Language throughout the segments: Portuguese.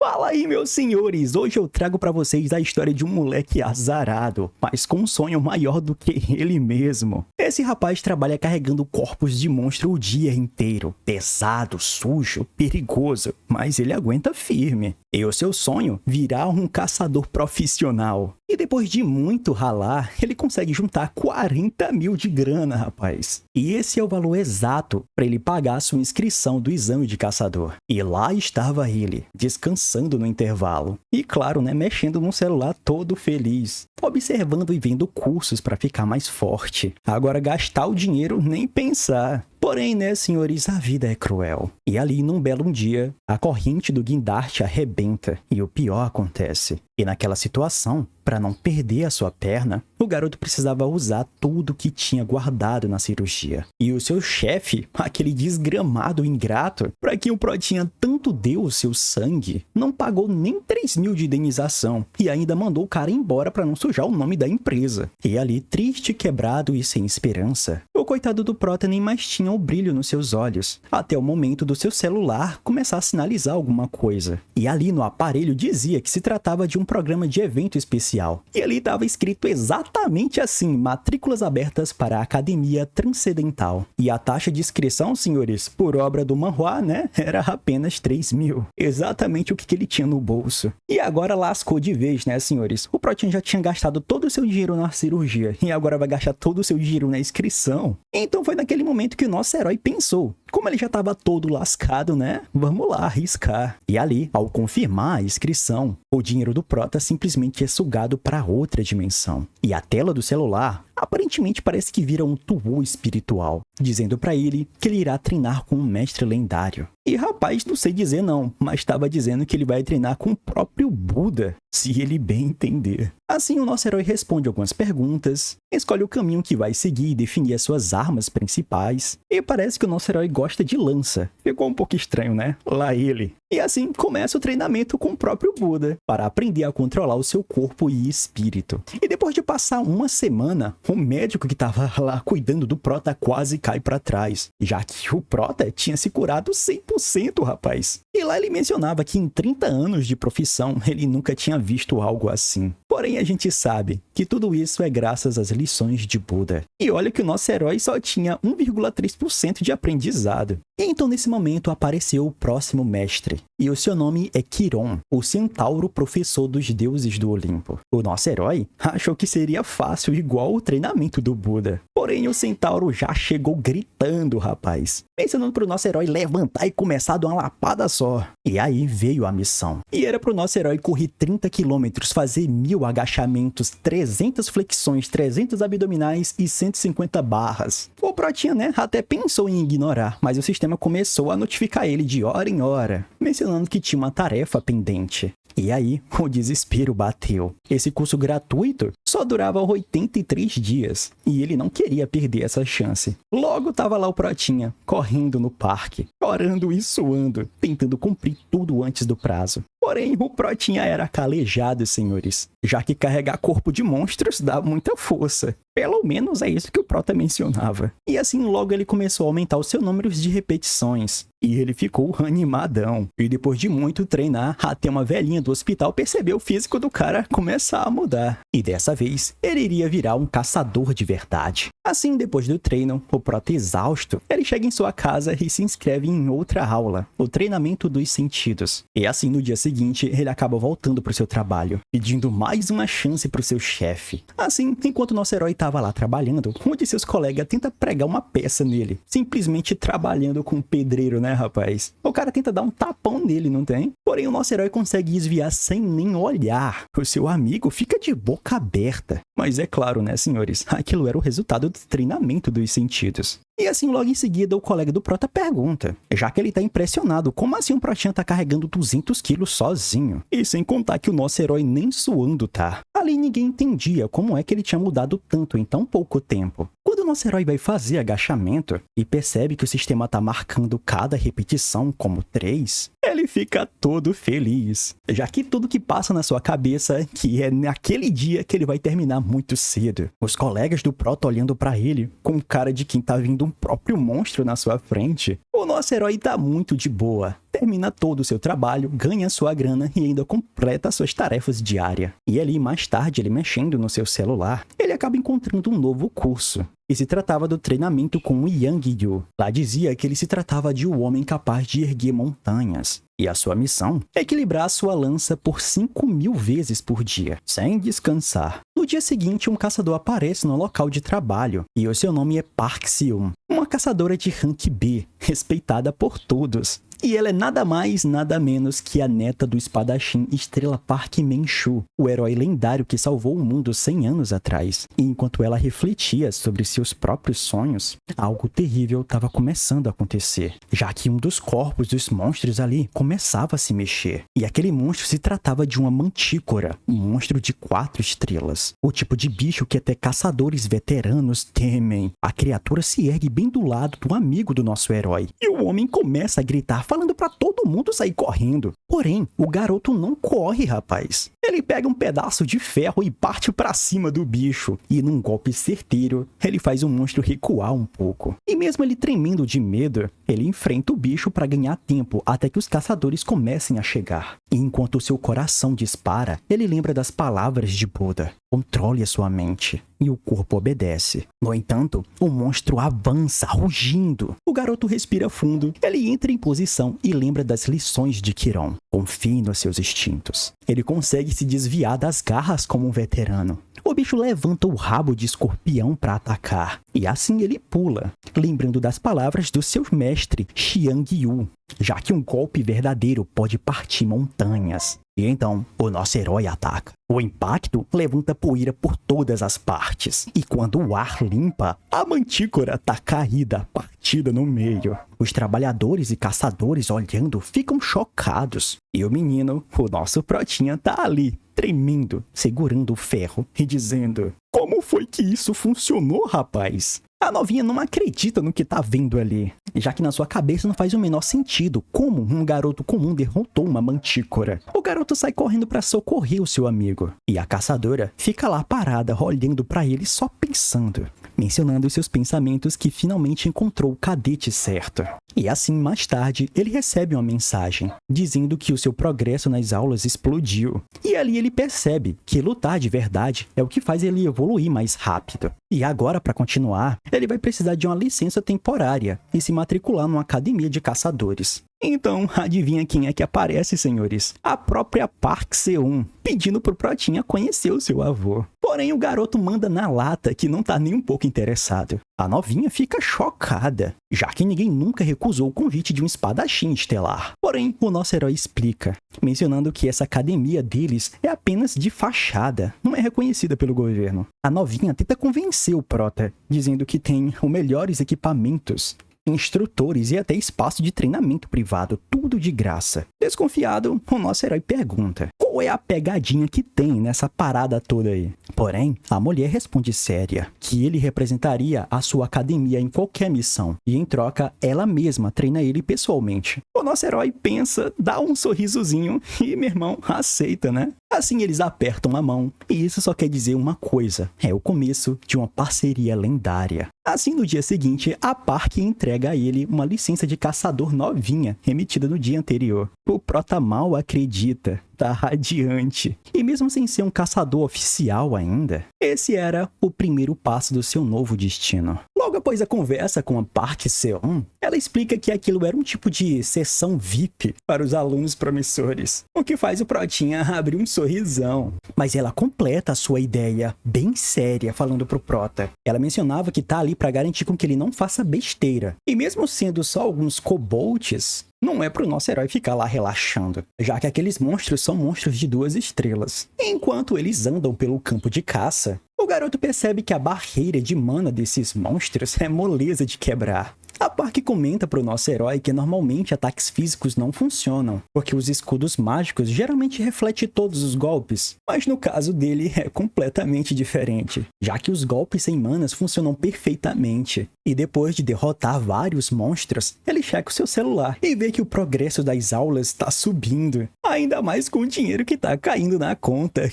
Fala aí, meus senhores! Hoje eu trago pra vocês a história de um moleque azarado, mas com um sonho maior do que ele mesmo. Esse rapaz trabalha carregando corpos de monstro o dia inteiro. Pesado, sujo, perigoso, mas ele aguenta firme. E o seu sonho? Virar um caçador profissional. E depois de muito ralar, ele consegue juntar 40 mil de grana, rapaz. E esse é o valor exato para ele pagar sua inscrição do exame de caçador. E lá estava ele, descansando no intervalo. E claro, né, mexendo no celular todo feliz, observando e vendo cursos para ficar mais forte. Agora gastar o dinheiro nem pensar. Porém, né, senhores, a vida é cruel. E ali, num belo dia, a corrente do guindaste arrebenta e o pior acontece. E naquela situação, para não perder a sua perna, o garoto precisava usar tudo que tinha guardado na cirurgia. E o seu chefe, aquele desgramado ingrato, para quem o Protinha tanto deu o seu sangue, não pagou nem 3 mil de indenização e ainda mandou o cara embora para não sujar o nome da empresa. E ali, triste, quebrado e sem esperança, o coitado do Prota nem mais tinha o brilho nos seus olhos, até o momento do seu celular começar a sinalizar alguma coisa. E ali no aparelho dizia que se tratava de um programa de evento especial. E ali estava escrito exatamente assim: matrículas abertas para a Academia Transcendental. E a taxa de inscrição, senhores, por obra do manhwa, né, era apenas 3 mil. Exatamente o que ele tinha no bolso. E agora lascou de vez, né, senhores? O Protinha já tinha gastado todo o seu dinheiro na cirurgia e agora vai gastar todo o seu dinheiro na inscrição. Então foi naquele momento que o nosso herói pensou: como ele já estava todo lascado, né? Vamos lá arriscar. E ali, ao confirmar a inscrição, o dinheiro do Prota simplesmente é sugado para outra dimensão. E a tela do celular aparentemente parece que vira um tubo espiritual, dizendo para ele que ele irá treinar com um mestre lendário. E rapaz, não sei dizer não, mas estava dizendo que ele vai treinar com o próprio Buda, se ele bem entender. Assim, o nosso herói responde algumas perguntas, escolhe o caminho que vai seguir e definir as suas armas principais. E parece que o nosso herói gosta de lança. Ficou um pouco estranho, né? Lá ele. E assim começa o treinamento com o próprio Buda, para aprender a controlar o seu corpo e espírito. E depois de passar uma semana, o médico que estava lá cuidando do Prota quase cai para trás, já que o Prota tinha se curado 100%, rapaz. E lá ele mencionava que em 30 anos de profissão, ele nunca tinha visto algo assim. Porém, a gente sabe que tudo isso é graças às lições de Buda. E olha que o nosso herói só tinha 1,3% de aprendizado. E então, nesse momento, apareceu o próximo mestre. E o seu nome é Quiron, o centauro professor dos deuses do Olimpo. O nosso herói achou que seria fácil, igual o treinamento do Buda. Porém, o centauro já chegou gritando, rapaz, mencionando pro nosso herói levantar e começar de uma lapada só. E aí veio a missão. E era pro nosso herói correr 30 quilômetros, fazer 1000 agachamentos, 300 flexões, 300 abdominais e 150 barras. O Protinha, né, até pensou em ignorar, mas o sistema começou a notificar ele de hora em hora, mencionando que tinha uma tarefa pendente. E aí, o desespero bateu. Esse curso gratuito só durava 83 dias, e ele não queria perder essa chance. Logo tava lá o Protinha, correndo no parque, chorando e suando, tentando cumprir tudo antes do prazo. Porém, o Protinha era calejado, senhores, já que carregar corpo de monstros dá muita força. Pelo menos é isso que o Prota mencionava. E assim logo ele começou a aumentar o seu número de repetições. E ele ficou animadão. E depois de muito treinar, até uma velhinha do hospital percebeu o físico do cara começar a mudar. E dessa vez, ele iria virar um caçador de verdade. Assim, depois do treino, o Prota exausto, ele chega em sua casa e se inscreve em outra aula, o treinamento dos sentidos. E assim, no dia seguinte, ele acaba voltando pro seu trabalho, pedindo mais uma chance pro seu chefe. Assim, enquanto nosso herói estava lá trabalhando, um de seus colegas tenta pregar uma peça nele, simplesmente trabalhando com um pedreiro, né, rapaz? O cara tenta dar um tapão nele, não tem? Porém, o nosso herói consegue desviar sem nem olhar. O seu amigo fica de boca aberta. Mas é claro, né, senhores? Aquilo era o resultado do treinamento dos sentidos. E assim, logo em seguida, o colega do Prota pergunta, já que ele tá impressionado, como assim um Protinha tá carregando 200 quilos sozinho? E sem contar que o nosso herói nem suando tá. Ali ninguém entendia como é que ele tinha mudado tanto em tão pouco tempo. Quando Quando o nosso herói vai fazer agachamento e percebe que o sistema tá marcando cada repetição como 3, ele fica todo feliz, já que tudo que passa na sua cabeça que é naquele dia que ele vai terminar muito cedo. Os colegas do Prota olhando pra ele com cara de quem tá vindo um próprio monstro na sua frente. O nosso herói tá muito de boa. Termina todo o seu trabalho, ganha sua grana e ainda completa suas tarefas diárias. E ali, mais tarde, ele mexendo no seu celular, ele acaba encontrando um novo curso. E se tratava do treinamento com o Yang Yu. Lá dizia que ele se tratava de um homem capaz de erguer montanhas. E a sua missão é equilibrar a sua lança por 5.000 vezes por dia, sem descansar. No dia seguinte, um caçador aparece no local de trabalho, e o seu nome é Park Seum, uma caçadora de rank B, respeitada por todos. E ela é nada mais, nada menos que a neta do espadachim Estrela Park Menshu, o herói lendário que salvou o mundo 100 anos atrás. E enquanto ela refletia sobre seus próprios sonhos, algo terrível estava começando a acontecer, já que um dos corpos dos monstros ali começava a se mexer. E aquele monstro se tratava de uma mantícora, um monstro de 4 estrelas. O tipo de bicho que até caçadores veteranos temem. A criatura se ergue bem do lado do amigo do nosso herói, e o homem começa a gritar, falando pra todo mundo sair correndo. Porém, o garoto não corre, rapaz. Ele pega um pedaço de ferro e parte pra cima do bicho. E num golpe certeiro, ele faz o monstro recuar um pouco. E mesmo ele tremendo de medo, ele enfrenta o bicho pra ganhar tempo até que os caçadores comecem a chegar. E enquanto seu coração dispara, ele lembra das palavras de Buda. Controle a sua mente. E o corpo obedece. No entanto, o monstro avança, rugindo. O garoto respira fundo, ele entra em posição e lembra das lições de Kiron. Confie nos seus instintos. Ele consegue se desviar das garras como um veterano. O bicho levanta o rabo de escorpião para atacar. E assim ele pula, lembrando das palavras do seu mestre, Xiang Yu, já que um golpe verdadeiro pode partir montanhas. E então, o nosso herói ataca. O impacto levanta poeira por todas as partes. E quando o ar limpa, a mantícora tá caída, partida no meio. Os trabalhadores e caçadores olhando ficam chocados. E o menino, o nosso Protinha, tá ali, tremendo, segurando o ferro e dizendo: "Como foi que isso funcionou, rapaz?" A novinha não acredita no que tá vendo ali, já que na sua cabeça não faz o menor sentido como um garoto comum derrotou uma mantícora. O garoto sai correndo para socorrer o seu amigo, e a caçadora fica lá parada olhando para ele só pensando, mencionando seus pensamentos que finalmente encontrou o cadete certo. E assim, mais tarde, ele recebe uma mensagem, dizendo que o seu progresso nas aulas explodiu. E ali ele percebe que lutar de verdade é o que faz ele evoluir mais rápido. E agora, para continuar, ele vai precisar de uma licença temporária e se matricular numa academia de caçadores. Então, adivinha quem é que aparece, senhores? A própria Park Seum, pedindo pro Protinha conhecer o seu avô. Porém, o garoto manda na lata que não tá nem um pouco interessado. A novinha fica chocada, já que ninguém nunca recusou o convite de um espadachim estelar. Porém, o nosso herói explica, mencionando que essa academia deles é apenas de fachada, não é reconhecida pelo governo. A novinha tenta convencer o Prota, dizendo que tem os melhores equipamentos, instrutores e até espaço de treinamento privado, tudo de graça. Desconfiado, o nosso herói pergunta: qual é a pegadinha que tem nessa parada toda aí? Porém, a mulher responde séria, que ele representaria a sua academia em qualquer missão, e em troca, ela mesma treina ele pessoalmente. O nosso herói pensa, dá um sorrisozinho e, meu irmão, aceita, né? Assim eles apertam a mão, e isso só quer dizer uma coisa: é o começo de uma parceria lendária. Assim, no dia seguinte, a Park entrega a ele uma licença de caçador novinha, emitida no dia anterior. O Prota mal acredita, tá radiante. E mesmo sem ser um caçador oficial ainda, esse era o primeiro passo do seu novo destino. Logo após a conversa com a Park Seum, ela explica que aquilo era um tipo de sessão VIP para os alunos promissores, o que faz o Protinha abrir um sorrisão. Mas ela completa a sua ideia bem séria, falando pro Prota. Ela mencionava que tá ali para garantir com que ele não faça besteira. E mesmo sendo só alguns kobolds, não é pro nosso herói ficar lá relaxando, já que aqueles monstros são monstros de 2 estrelas. Enquanto eles andam pelo campo de caça, O garoto percebe que a barreira de mana desses monstros é moleza de quebrar. A Park comenta pro nosso herói que normalmente ataques físicos não funcionam, porque os escudos mágicos geralmente refletem todos os golpes, mas no caso dele é completamente diferente, já que os golpes sem manas funcionam perfeitamente. E depois de derrotar vários monstros, ele checa o seu celular e vê que o progresso das aulas está subindo, ainda mais com o dinheiro que tá caindo na conta.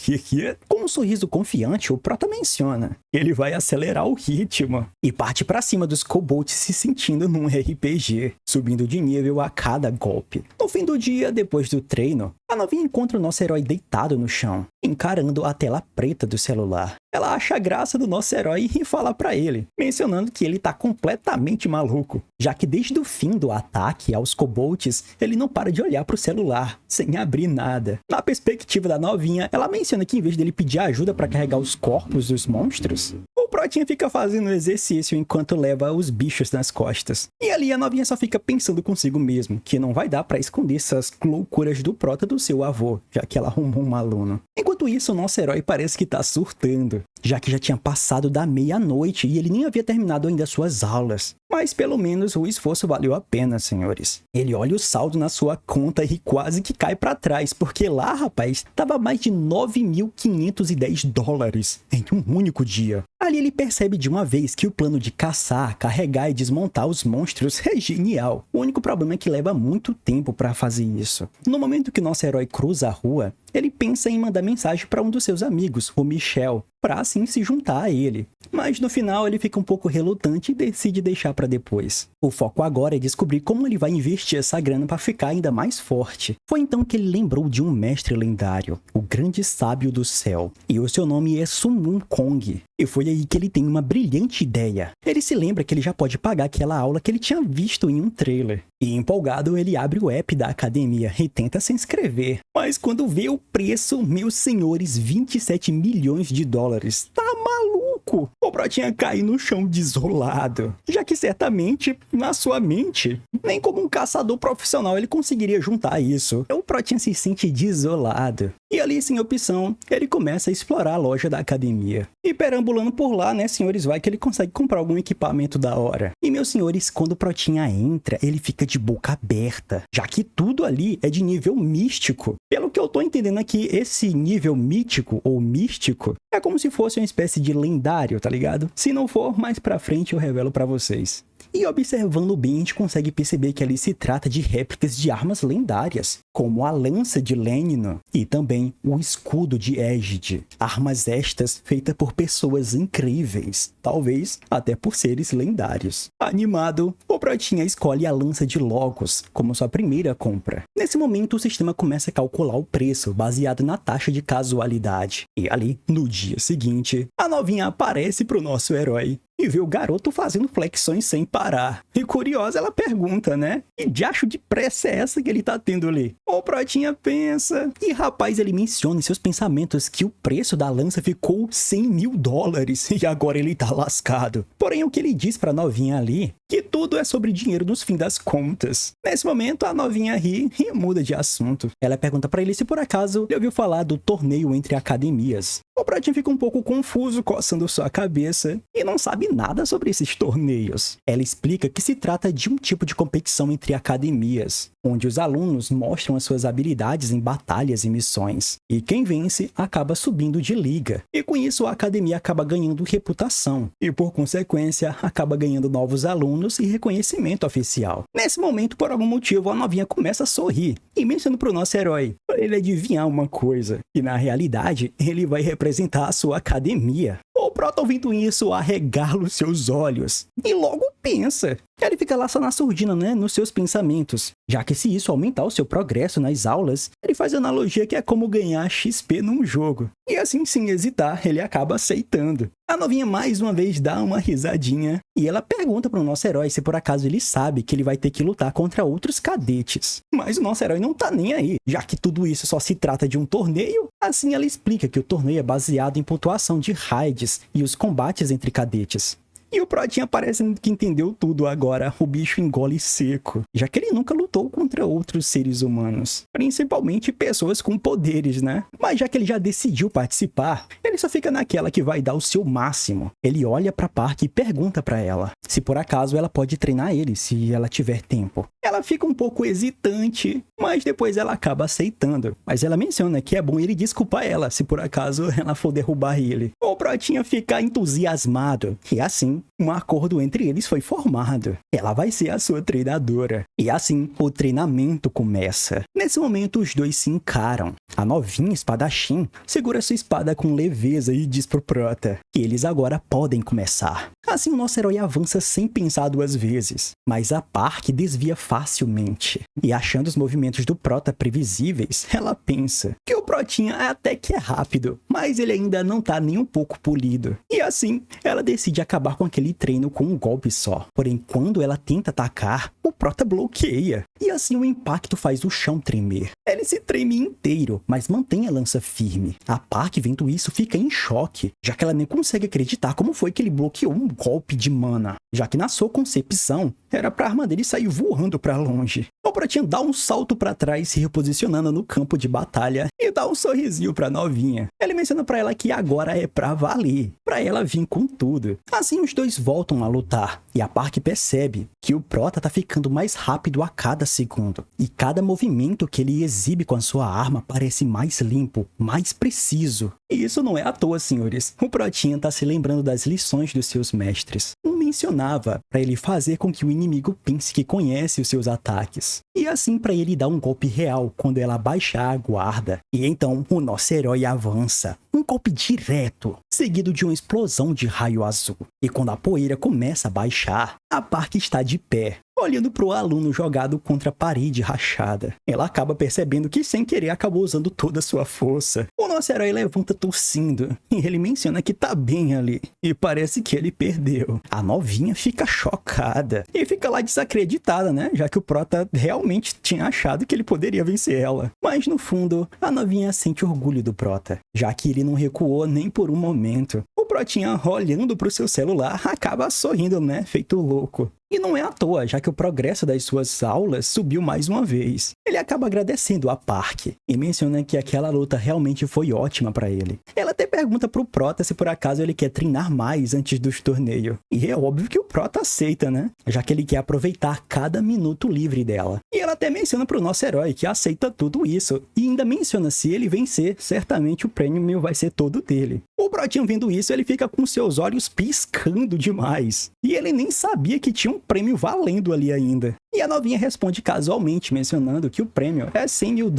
Com um sorriso confiante, o prota menciona que ele vai acelerar o ritmo e parte pra cima dos kobolds se sentindo num RPG, subindo de nível a cada golpe. No fim do dia, depois do treino, a novinha encontra o nosso herói deitado no chão, encarando a tela preta do celular. Ela acha a graça do nosso herói e fala pra ele, mencionando que ele tá completamente maluco, já que desde o fim do ataque aos kobolds, ele não para de olhar pro celular, sem abrir nada. Na perspectiva da novinha, ela menciona que em vez dele pedir ajuda pra carregar os corpos dos monstros, o protinha fica fazendo exercício enquanto leva os bichos nas costas. E ali a novinha só fica pensando consigo mesmo, que não vai dar pra esconder essas loucuras do prota do seu avô, já que ela arrumou um aluno. Enquanto isso, o nosso herói parece que tá surtando, já que já tinha passado da meia-noite e ele nem havia terminado ainda suas aulas. Mas pelo menos o esforço valeu a pena, senhores. Ele olha o saldo na sua conta e quase que cai pra trás, porque lá, rapaz, tava mais de 9.510 dólares em um único dia. Ali ele percebe de uma vez que o plano de caçar, carregar e desmontar os monstros é genial. O único problema é que leva muito tempo pra fazer isso. No momento que nosso herói cruza a rua, ele pensa em mandar mensagem para um dos seus amigos, o Michel, para assim se juntar a ele. Mas no final ele fica um pouco relutante e decide deixar para depois. O foco agora é descobrir como ele vai investir essa grana para ficar ainda mais forte. Foi então que ele lembrou de um mestre lendário, o grande sábio do céu, e o seu nome é Sun Wukong. E foi aí que ele tem uma brilhante ideia. Ele se lembra que ele já pode pagar aquela aula que ele tinha visto em um trailer. E empolgado, ele abre o app da academia e tenta se inscrever. Mas quando vê o preço, meus senhores, 27 milhões de dólares. Tá maluco? O protinha cai no chão desolado, já que certamente, na sua mente, nem como um caçador profissional ele conseguiria juntar isso. O protinha se sente desolado. E ali, sem opção, ele começa a explorar a loja da academia. E perambulando por lá, né, senhores, vai que ele consegue comprar algum equipamento da hora. E, meus senhores, quando o protinha entra, ele fica de boca aberta, já que tudo ali é de nível místico. Pelo que eu tô entendendo aqui, esse nível mítico ou místico é como se fosse uma espécie de lendário, tá ligado? Se não for, mais pra frente eu revelo pra vocês. E observando bem, a gente consegue perceber que ali se trata de réplicas de armas lendárias, como a lança de Lenino e também o escudo de Égide. Armas estas feitas por pessoas incríveis, talvez até por seres lendários. Animado, o protinha escolhe a lança de Logos como sua primeira compra. Nesse momento, o sistema começa a calcular o preço baseado na taxa de casualidade. E ali, no dia seguinte, a novinha aparece pro nosso herói e vê o garoto fazendo flexões sem parar. E curiosa, ela pergunta, né? Que diacho de pressa é essa que ele tá tendo ali? O protinha pensa. E rapaz, ele menciona em seus pensamentos que o preço da lança ficou 100 mil dólares. E agora ele tá lascado. Porém, o que ele diz pra novinha ali, que tudo é sobre dinheiro no fim das contas. Nesse momento, a novinha ri e muda de assunto. Ela pergunta pra ele se por acaso ele ouviu falar do torneio entre academias. O protinha fica um pouco confuso, coçando sua cabeça, e não sabe nada sobre esses torneios. Ela explica que se trata de um tipo de competição entre academias, onde os alunos mostram as suas habilidades em batalhas e missões, e quem vence acaba subindo de liga. E com isso a academia acaba ganhando reputação, e por consequência acaba ganhando novos alunos e reconhecimento oficial. Nesse momento, por algum motivo, a novinha começa a sorrir, e menciona pro nosso herói para ele adivinhar uma coisa, e na realidade ele vai representar a sua academia. O prota, ouvindo isso, arregala os seus olhos e logo pensa. Ele fica lá só na surdina, né, nos seus pensamentos, já que se isso aumentar o seu progresso nas aulas, ele faz a analogia que é como ganhar XP num jogo. E assim, sem hesitar, ele acaba aceitando. A novinha mais uma vez dá uma risadinha e ela pergunta para o nosso herói se por acaso ele sabe que ele vai ter que lutar contra outros cadetes. Mas o nosso herói não tá nem aí, já que tudo isso só se trata de um torneio. Assim ela explica que o torneio é baseado em pontuação de raids e os combates entre cadetes. E o Protinha parecendo que entendeu tudo agora. O bicho engole seco, já que ele nunca lutou contra outros seres humanos, principalmente pessoas com poderes, né? Mas já que ele já decidiu participar, ele só fica naquela que vai dar o seu máximo. Ele olha pra Park e pergunta pra ela se por acaso ela pode treinar ele, se ela tiver tempo. Ela fica um pouco hesitante, mas depois ela acaba aceitando. Mas ela menciona que é bom ele desculpar ela, se por acaso ela for derrubar ele. O Protinha fica entusiasmado, e assim, um acordo entre eles foi formado. Ela vai ser a sua treinadora. E assim, o treinamento começa. Nesse momento, os dois se encaram. A novinha espadachim segura sua espada com leveza e diz pro Prota que eles agora podem começar. Assim, o nosso herói avança sem pensar duas vezes, mas a Park desvia facilmente. E achando os movimentos do Prota previsíveis, ela pensa que o Protinha até que é rápido, mas ele ainda não tá nem um pouco polido. E assim, ela decide acabar com aquele treino com um golpe só. Porém, quando ela tenta atacar, o Prota bloqueia. E assim o impacto faz o chão tremer. Ele se treme inteiro, mas mantém a lança firme. A Park, vendo isso, fica em choque, já que ela nem consegue acreditar como foi que ele bloqueou um golpe de mana, já que na sua concepção, era pra arma dele sair voando pra longe. O Protinha dá um salto pra trás, se reposicionando no campo de batalha, e dá um sorrisinho pra novinha. Ele menciona pra ela que agora é pra valer, pra ela vir com tudo. Assim, os dois voltam a lutar, e a Park percebe que o Prota tá ficando mais rápido a cada segundo, e cada movimento que ele exibe com a sua arma parece mais limpo, mais preciso. E isso não é à toa, senhores. O Protinha tá se lembrando das lições dos seus mestres. Um mencionava para ele fazer com que o inimigo pense que conhece os seus ataques. E assim para ele dar um golpe real quando ela baixar a guarda. E então o nosso herói avança. Um golpe direto, seguido de uma explosão de raio azul. E quando a poeira começa a baixar, a Park está de pé, olhando para o aluno jogado contra a parede rachada. Ela acaba percebendo que sem querer acabou usando toda a sua força. O nosso herói levanta tossindo, e ele menciona que tá bem ali, e parece que ele perdeu. A novinha fica chocada, e fica lá desacreditada, né, já que o Prota realmente tinha achado que ele poderia vencer ela. Mas no fundo, a novinha sente orgulho do Prota, já que ele não recuou nem por um momento. O Protinha, olhando pro seu celular, acaba sorrindo, né, feito louco. E não é à toa, já que o progresso das suas aulas subiu mais uma vez. Ele acaba agradecendo a Park e menciona que aquela luta realmente foi ótima para ele. Ela até pergunta pro Prota se por acaso ele quer treinar mais antes dos torneios. E é óbvio que o Prota aceita, né? Já que ele quer aproveitar cada minuto livre dela. E ela até menciona pro nosso herói que aceita tudo isso. E ainda menciona se ele vencer, certamente o prêmio vai ser todo dele. O Protinho vendo isso, ele fica com seus olhos piscando demais. E ele nem sabia que tinha um prêmio valendo ali ainda. E a novinha responde casualmente, mencionando que o prêmio é $100 mil.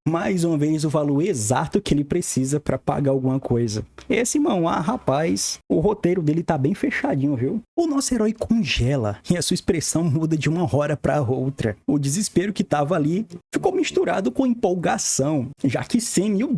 Mais uma vez o valor exato que ele precisa para pagar alguma coisa. Esse Manhwa, rapaz, o roteiro dele tá bem fechadinho, viu? O nosso herói congela e a sua expressão muda de uma hora para outra. O desespero que tava ali ficou misturado com empolgação, já que $100 mil,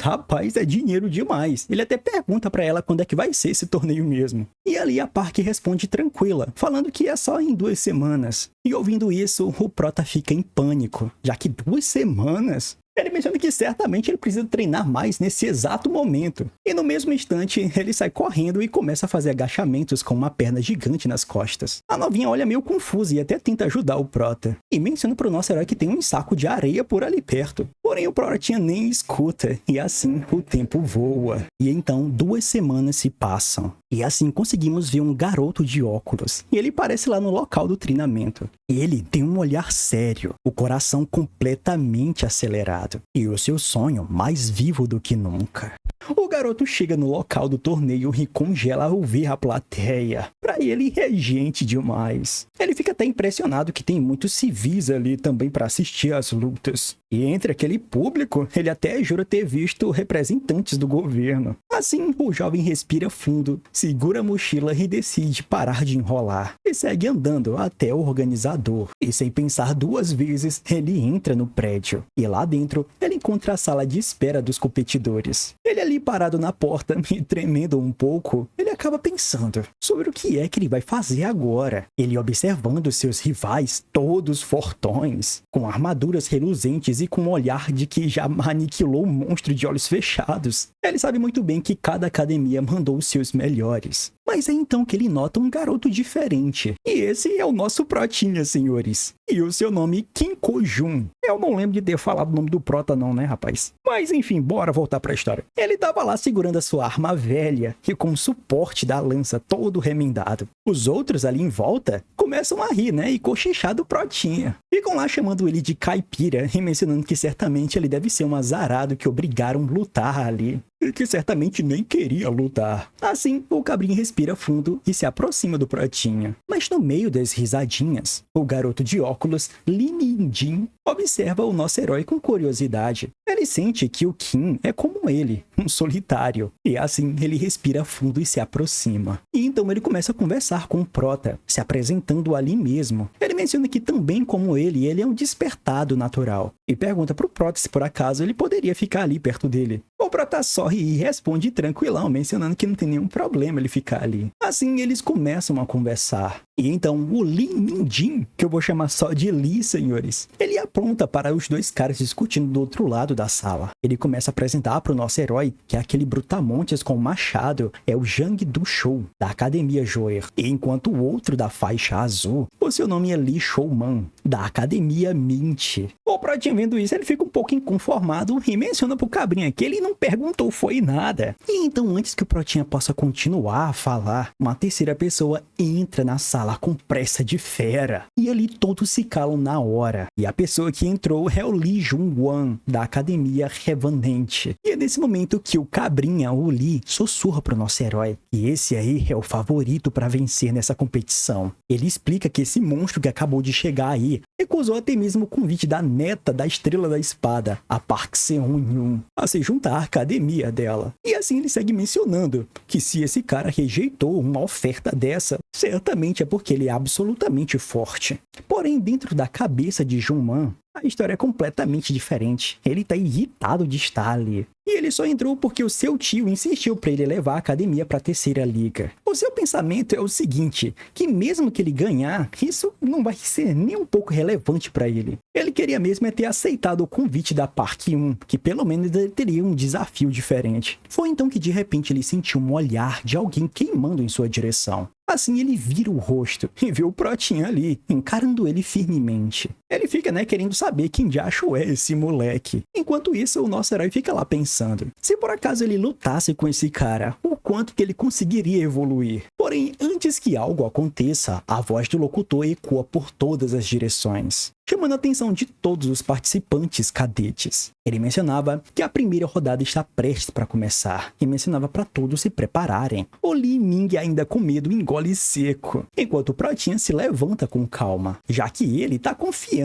rapaz, é dinheiro demais. Ele até pergunta para ela quando é que vai ser esse torneio mesmo. E ali a Park responde tranquila, falando que é só em 2 semanas. E ouvindo isso, o Prota fica em pânico, já que 2 semanas? Ele menciona que certamente ele precisa treinar mais nesse exato momento. E no mesmo instante, ele sai correndo e começa a fazer agachamentos com uma perna gigante nas costas. A novinha olha meio confusa e até tenta ajudar o Prota. E menciona pro nosso herói que tem um saco de areia por ali perto. Porém, o Protinha nem escuta. E assim, o tempo voa. E então, 2 semanas se passam. E assim conseguimos ver um garoto de óculos. E ele aparece lá no local do treinamento. Ele tem um olhar sério, o coração completamente acelerado. E o seu sonho mais vivo do que nunca. O garoto chega no local do torneio e congela ao ver a plateia. Pra ele é gente demais. Ele fica até impressionado que tem muitos civis ali também para assistir às lutas. E entre aquele público, ele até jura ter visto representantes do governo. Assim, o jovem respira fundo, segura a mochila e decide parar de enrolar. E segue andando até o organizador. E sem pensar 2 vezes, ele entra no prédio. E lá dentro, ele encontra a sala de espera dos competidores. Ele ali parado na porta e tremendo um pouco, ele acaba pensando sobre o que é que ele vai fazer agora. Ele observando seus rivais, todos fortões, com armaduras reluzentes e com um olhar de que já aniquilou um monstro de olhos fechados. Ele sabe muito bem que que cada academia mandou os seus melhores. Mas é então que ele nota um garoto diferente. E esse é o nosso Protinha, senhores. E o seu nome, Kim Ko-jun. Eu não lembro de ter falado o nome do Prota não, né, rapaz? Mas enfim, bora voltar pra história. Ele tava lá segurando a sua arma velha e com o suporte da lança todo remendado. Os outros ali em volta começam a rir, né, e cochichar do Protinha. Ficam lá chamando ele de caipira e mencionando que certamente ele deve ser um azarado que obrigaram a lutar ali. E que certamente nem queria lutar. Assim, o cabrinho respira fundo e se aproxima do Protinha. Mas no meio das risadinhas, o garoto de óculos, Lee Min-jin, observa o nosso herói com curiosidade. Ele sente que o Kim é como ele, um solitário. E assim, ele respira fundo e se aproxima. E então ele começa a conversar com o Prota, se apresentando ali mesmo. Ele menciona que também como ele é um despertado natural. E pergunta pro Prota se por acaso ele poderia ficar ali perto dele. O Prota sorri e responde tranquilão, mencionando que não tem nenhum problema ele ficar ali. Assim, eles começam a conversar. E então, o Lee Min-jin, que eu vou chamar só de Lee, senhores, ele aponta para os dois caras discutindo do outro lado da sala. Ele começa a apresentar para o nosso herói que aquele brutamontes com o machado é o Jang Do-shou, da Academia Joer. E enquanto o outro da faixa azul, o seu nome é Lee Shouman, da Academia Mint. O Protinha vendo isso, ele fica um pouco inconformado e menciona pro cabrinha que ele não perguntou foi nada. E então, antes que o Protinha possa continuar a falar, uma terceira pessoa entra na sala com pressa de fera. E ali todos se calam na hora. E a pessoa que entrou é o Lee Jung-wan, da Academia Revanente. E é nesse momento que o cabrinha, o Lee, sussurra pro nosso herói. E esse aí é o favorito para vencer nessa competição. Ele explica que esse monstro que acabou de chegar aí recusou até mesmo o convite da neta da Estrela da Espada, a Park Seon-yoon, a se juntar à academia dela. E assim ele segue mencionando que se esse cara rejeitou uma oferta dessa, certamente é porque ele é absolutamente forte. Porém, dentro da cabeça de Junman, a história é completamente diferente. Ele tá irritado de estar ali. E ele só entrou porque o seu tio insistiu para ele levar a academia para a terceira liga. O seu pensamento é o seguinte, que mesmo que ele ganhar, isso não vai ser nem um pouco relevante para ele. Ele queria mesmo é ter aceitado o convite da Park 1, que pelo menos ele teria um desafio diferente. Foi então que de repente ele sentiu um olhar de alguém queimando em sua direção. Assim ele vira o rosto e vê o Protinha ali, encarando ele firmemente. Ele fica, querendo saber quem de acho é esse moleque. Enquanto isso, o nosso herói fica lá pensando. Se por acaso ele lutasse com esse cara, o quanto que ele conseguiria evoluir. Porém, antes que algo aconteça, a voz do locutor ecoa por todas as direções, chamando a atenção de todos os participantes cadetes. Ele mencionava que a primeira rodada está prestes para começar e mencionava para todos se prepararem. O Lee Ming, ainda com medo, engole seco, enquanto o Protinha se levanta com calma, já que ele está confiante.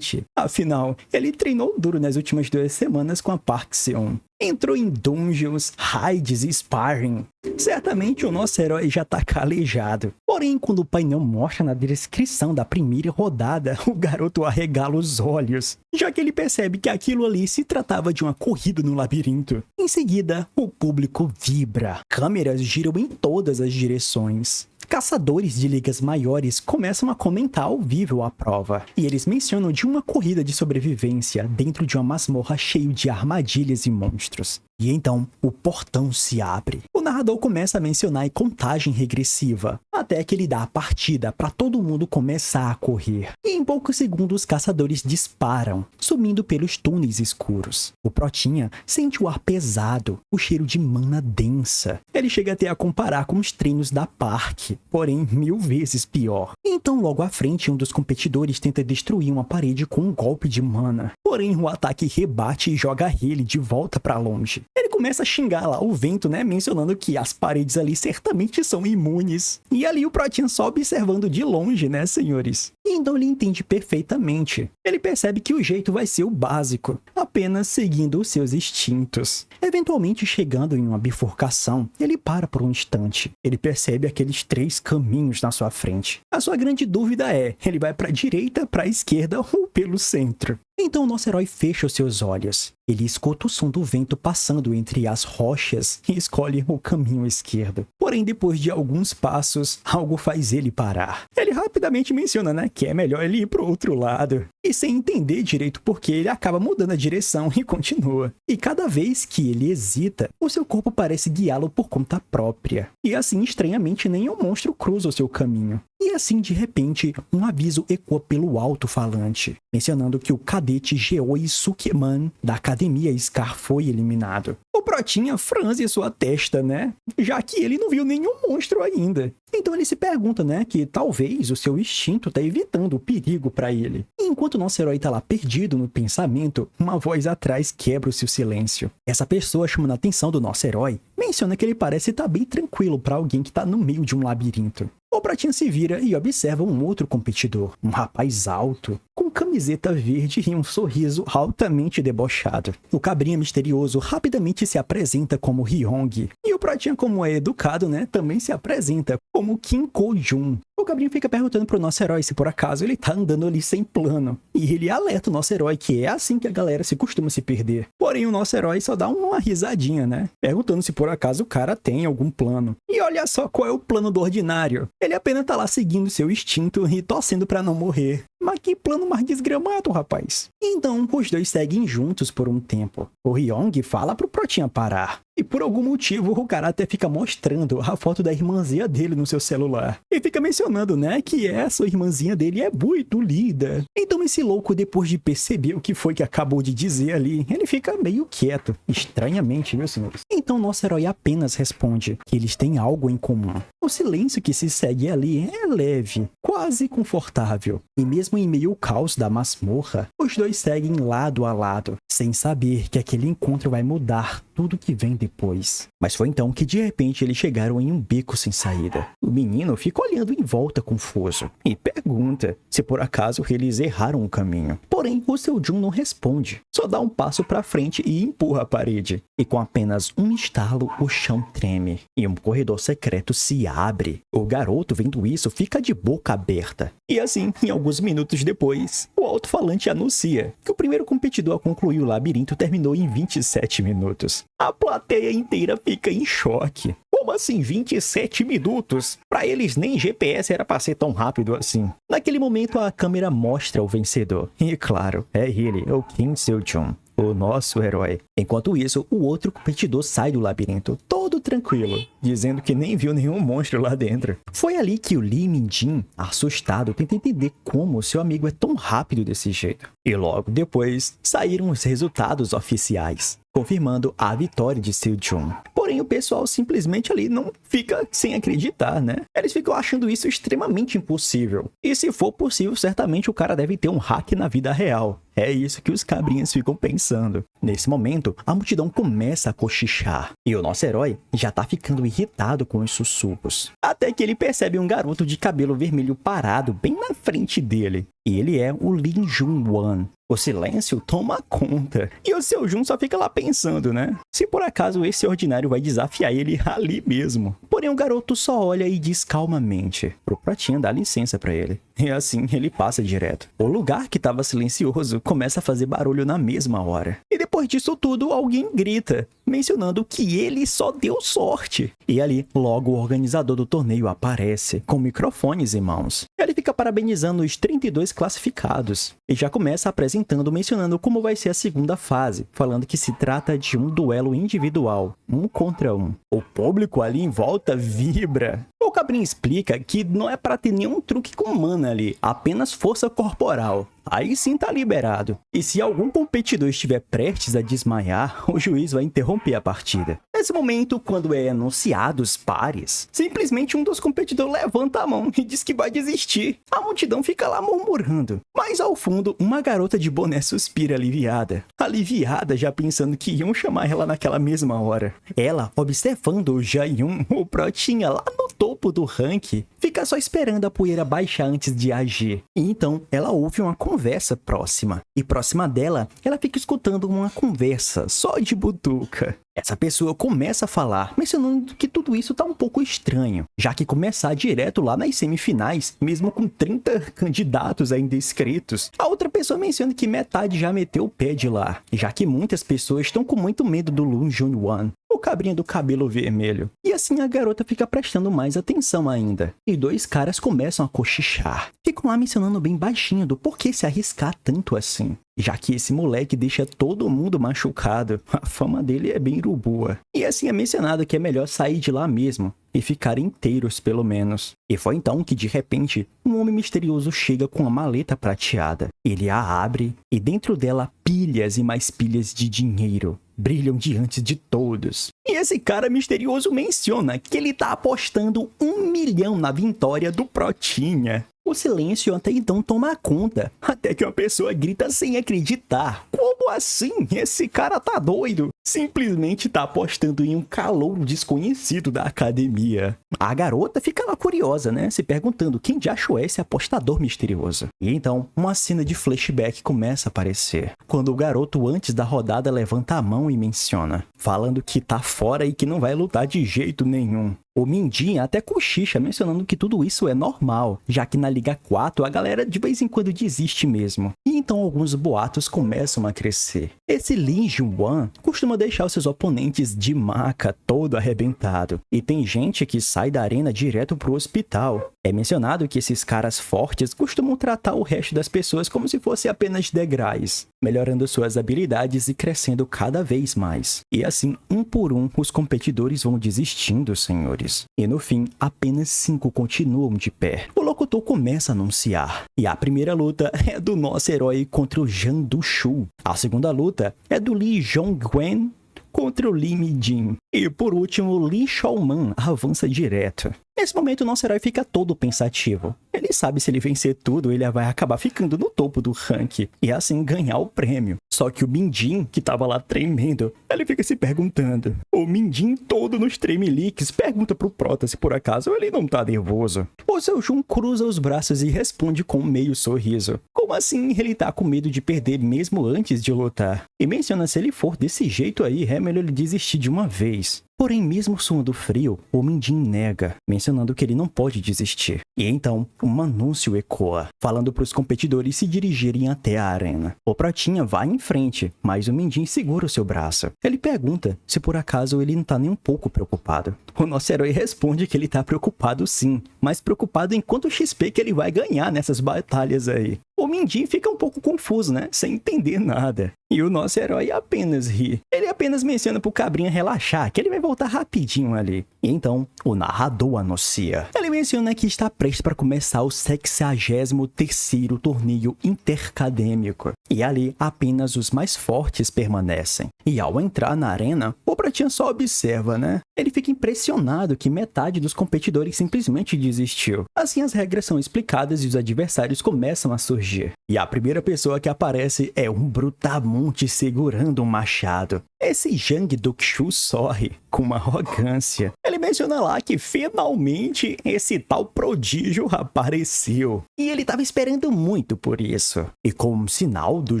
Afinal, ele treinou duro nas últimas 2 semanas com a Park Seon. Entrou em dungeons, raids e sparring. Certamente o nosso herói já tá calejado. Porém, quando o painel mostra na descrição da primeira rodada, o garoto arregala os olhos, já que ele percebe que aquilo ali se tratava de uma corrida no labirinto. Em seguida, o público vibra. Câmeras giram em todas as direções. Caçadores de ligas maiores começam a comentar ao vivo a prova, e eles mencionam de uma corrida de sobrevivência dentro de uma masmorra cheia de armadilhas e monstros. E então, o portão se abre. O narrador começa a mencionar em contagem regressiva, até que ele dá a partida para todo mundo começar a correr. E em poucos segundos, os caçadores disparam, sumindo pelos túneis escuros. O Protinha sente o ar pesado, o cheiro de mana densa. Ele chega até a comparar com os treinos da Park, porém 1000 vezes pior. Então, logo à frente, um dos competidores tenta destruir uma parede com um golpe de mana. Porém, o ataque rebate e joga ele de volta para longe. Ele começa a xingar lá o vento, mencionando que as paredes ali certamente são imunes. E ali o Protinha só observando de longe, senhores? E então ele entende perfeitamente. Ele percebe que o jeito vai ser o básico, apenas seguindo os seus instintos. Eventualmente, chegando em uma bifurcação, ele para por um instante. Ele percebe aqueles 3 caminhos na sua frente. A sua grande dúvida é, ele vai para a direita, para a esquerda ou pelo centro? Então o nosso herói fecha os seus olhos. Ele escuta o som do vento passando entre as rochas e escolhe o caminho esquerdo. Porém, depois de alguns passos, algo faz ele parar. Ele rapidamente menciona, que é melhor ele ir pro outro lado. E sem entender direito porquê, ele acaba mudando a direção e continua. E cada vez que ele ele hesita, o seu corpo parece guiá-lo por conta própria. E assim, estranhamente, nenhum monstro cruza o seu caminho. E assim, de repente, um aviso ecoa pelo alto-falante, mencionando que o cadete Geoi Sukeman, da Academia Scar, foi eliminado. O Protinha franze sua testa, né? Já que ele não viu nenhum monstro ainda. Então ele se pergunta, né, que talvez o seu instinto tá evitando o perigo para ele. E enquanto nosso herói tá lá perdido no pensamento, uma voz atrás quebra o seu silêncio. Essa pessoa, chamando a atenção do nosso herói, menciona que ele parece estar bem tranquilo para alguém que tá no meio de um labirinto. O Pratinha se vira e observa um outro competidor, um rapaz alto, com camiseta verde e um sorriso altamente debochado. O cabrinha misterioso rapidamente se apresenta como Ryong, e o Pratinha, como é educado, né, também se apresenta como Kim Ko-jun. O cabrinho fica perguntando pro nosso herói se por acaso ele tá andando ali sem plano. E ele alerta o nosso herói que é assim que a galera se costuma se perder. Porém, o nosso herói só dá uma risadinha, né? Perguntando se por acaso o cara tem algum plano. E olha só qual é o plano do ordinário. Ele apenas tá lá seguindo seu instinto e torcendo pra não morrer. Mas que plano mais desgramado, rapaz. Então, os dois seguem juntos por um tempo. O Ryong fala pro Protinha parar. E por algum motivo, o cara até fica mostrando a foto da irmãzinha dele no seu celular. E fica mencionando, né, que essa irmãzinha dele é muito linda. Então esse louco, depois de perceber o que foi que acabou de dizer ali, ele fica meio quieto. Estranhamente, meus senhores. Então nosso herói apenas responde que eles têm algo em comum. O silêncio que se segue ali é leve, quase confortável. E mesmo em meio ao caos da masmorra, os dois seguem lado a lado, sem saber que aquele encontro vai mudar tudo que vem depois. Mas foi então que de repente eles chegaram em um beco sem saída. O menino fica olhando em volta confuso e pergunta se por acaso eles erraram o caminho. Porém, o seu Jun não responde, só dá um passo para frente e empurra a parede. E com apenas um estalo, o chão treme e um corredor secreto se abre. O garoto, vendo isso, fica de boca aberta. E assim, em alguns minutos depois, o alto-falante anuncia que o primeiro competidor a concluir o labirinto terminou em 27 minutos. A plateia inteira fica em choque. Como assim 27 minutos? Pra eles nem GPS era pra ser tão rápido assim. Naquele momento a câmera mostra o vencedor. E claro, é ele, o Kim Seo-jun, o nosso herói. Enquanto isso, o outro competidor sai do labirinto, todo tranquilo, dizendo que nem viu nenhum monstro lá dentro. Foi ali que o Lee Min-jin, assustado, tenta entender como seu amigo é tão rápido desse jeito. E logo depois, saíram os resultados oficiais, confirmando a vitória de Seo-jun. Porém, o pessoal simplesmente ali não fica sem acreditar, né? Eles ficam achando isso extremamente impossível. E se for possível, certamente o cara deve ter um hack na vida real. É isso que os cabrinhas ficam pensando. Nesse momento, a multidão começa a cochichar. E o nosso herói já tá ficando irritado com os sussurros. Até que ele percebe um garoto de cabelo vermelho parado bem na frente dele. E ele é o Lin Jun-wan. O silêncio toma conta. E o seu Jun só fica lá pensando, né? Se por acaso esse ordinário vai desafiar ele ali mesmo. Porém, o garoto só olha e diz calmamente pro Pratinha dar licença pra ele. E assim, ele passa direto. O lugar que tava silencioso começa a fazer barulho na mesma hora. E depois disso tudo, alguém grita, mencionando que ele só deu sorte. E ali, logo o organizador do torneio aparece, com microfones em mãos. Ele fica parabenizando os 32 classificados. E já começa apresentando, mencionando como vai ser a segunda fase, falando que se trata de um duelo individual, 1 contra 1. O público ali em volta vibra. O cabrinho explica que não é para ter nenhum truque com mana ali, apenas força corporal. Aí sim tá liberado. E se algum competidor estiver prestes a desmaiar, o juiz vai interromper a partida. Nesse momento, quando é anunciado os pares, simplesmente um dos competidores levanta a mão e diz que vai desistir. A multidão fica lá murmurando. Mas ao fundo, uma garota de boné suspira aliviada. Aliviada já pensando que iam chamar ela naquela mesma hora. Ela, observando o Jae-yoon, o Protinha lá no topo do ranking, fica só esperando a poeira baixar antes de agir. E então, ela ouve uma conversa próxima. E próxima dela, ela fica escutando uma conversa só de butuca. Essa pessoa começa a falar, mencionando que tudo isso tá um pouco estranho, já que começar direto lá nas semifinais, mesmo com 30 candidatos ainda inscritos. A outra pessoa menciona que metade já meteu o pé de lá, já que muitas pessoas estão com muito medo do Lin Jun-wan. O o cabrinha do cabelo vermelho. E assim a garota fica prestando mais atenção ainda. E dois caras começam a cochichar. Ficam lá mencionando bem baixinho do porquê se arriscar tanto assim. Já que esse moleque deixa todo mundo machucado, a fama dele é bem boa. E assim é mencionado que é melhor sair de lá mesmo, e ficar inteiros pelo menos. E foi então que de repente, um homem misterioso chega com uma maleta prateada. Ele a abre, e dentro dela pilhas e mais pilhas de dinheiro brilham diante de todos. E esse cara misterioso menciona que ele tá apostando 1 milhão na vitória do Protinha. O silêncio até então toma conta, até que uma pessoa grita sem acreditar. Como assim? Esse cara tá doido? Simplesmente tá apostando em um calouro desconhecido da academia. A garota fica lá curiosa, né? Se perguntando quem de acho é esse apostador misterioso. E então, uma cena de flashback começa a aparecer. Quando o garoto antes da rodada levanta a mão e menciona, falando que tá fora e que não vai lutar de jeito nenhum. O Mindinho até cochicha mencionando que tudo isso é normal, já que na Liga 4 a galera de vez em quando desiste mesmo. E então alguns boatos começam a crescer. Esse Lin Juan costuma deixar os seus oponentes de maca todo arrebentado. E tem gente que sai da arena direto pro hospital. É mencionado que esses caras fortes costumam tratar o resto das pessoas como se fosse apenas degraus, melhorando suas habilidades e crescendo cada vez mais. E assim, um por um, os competidores vão desistindo, senhores. E no fim, apenas 5 continuam de pé. O locutor começa a anunciar. E a primeira luta é do nosso herói contra o Zhang Dushu. A segunda luta é do Li Zhongwen contra o Li Mijin. E por último, Li Shaoman avança direto. Nesse momento, o nosso herói fica todo pensativo. Ele sabe se ele vencer tudo, ele vai acabar ficando no topo do ranking e assim ganhar o prêmio. Só que o Mindin, que tava lá tremendo, ele fica se perguntando. O Mindin todo nos tremeliques pergunta pro Prota se por acaso ele não tá nervoso. O seu Jun cruza os braços e responde com um meio sorriso. Como assim ele tá com medo de perder mesmo antes de lutar? E menciona se ele for desse jeito aí, é melhor ele desistir de uma vez. Porém, mesmo suando frio, o Mindin nega, mencionando que ele não pode desistir. E então, um anúncio ecoa, falando para os competidores se dirigirem até a arena. O Protinha vai em frente, mas o Mindin segura o seu braço. Ele pergunta se por acaso ele não tá nem um pouco preocupado. O nosso herói responde que ele tá preocupado sim, mas preocupado em quanto XP que ele vai ganhar nessas batalhas aí. O Mindin fica um pouco confuso, né? Sem entender nada. E o nosso herói apenas ri. Ele apenas menciona pro cabrinha relaxar, que ele vai voltar rapidinho ali. E então, o narrador anuncia. Ele menciona que está prestes para começar o 63º torneio interacadêmico. E ali, apenas os mais fortes permanecem. E ao entrar na arena, o Pratinha só observa, né? Ele fica impressionado que metade dos competidores simplesmente desistiu. Assim, as regras são explicadas e os adversários começam a surgir. E a primeira pessoa que aparece é um brutamonte segurando um machado. Esse Zhang Dushu sorri com uma arrogância. Ele menciona lá que finalmente esse tal prodígio apareceu. E ele estava esperando muito por isso. E como sinal do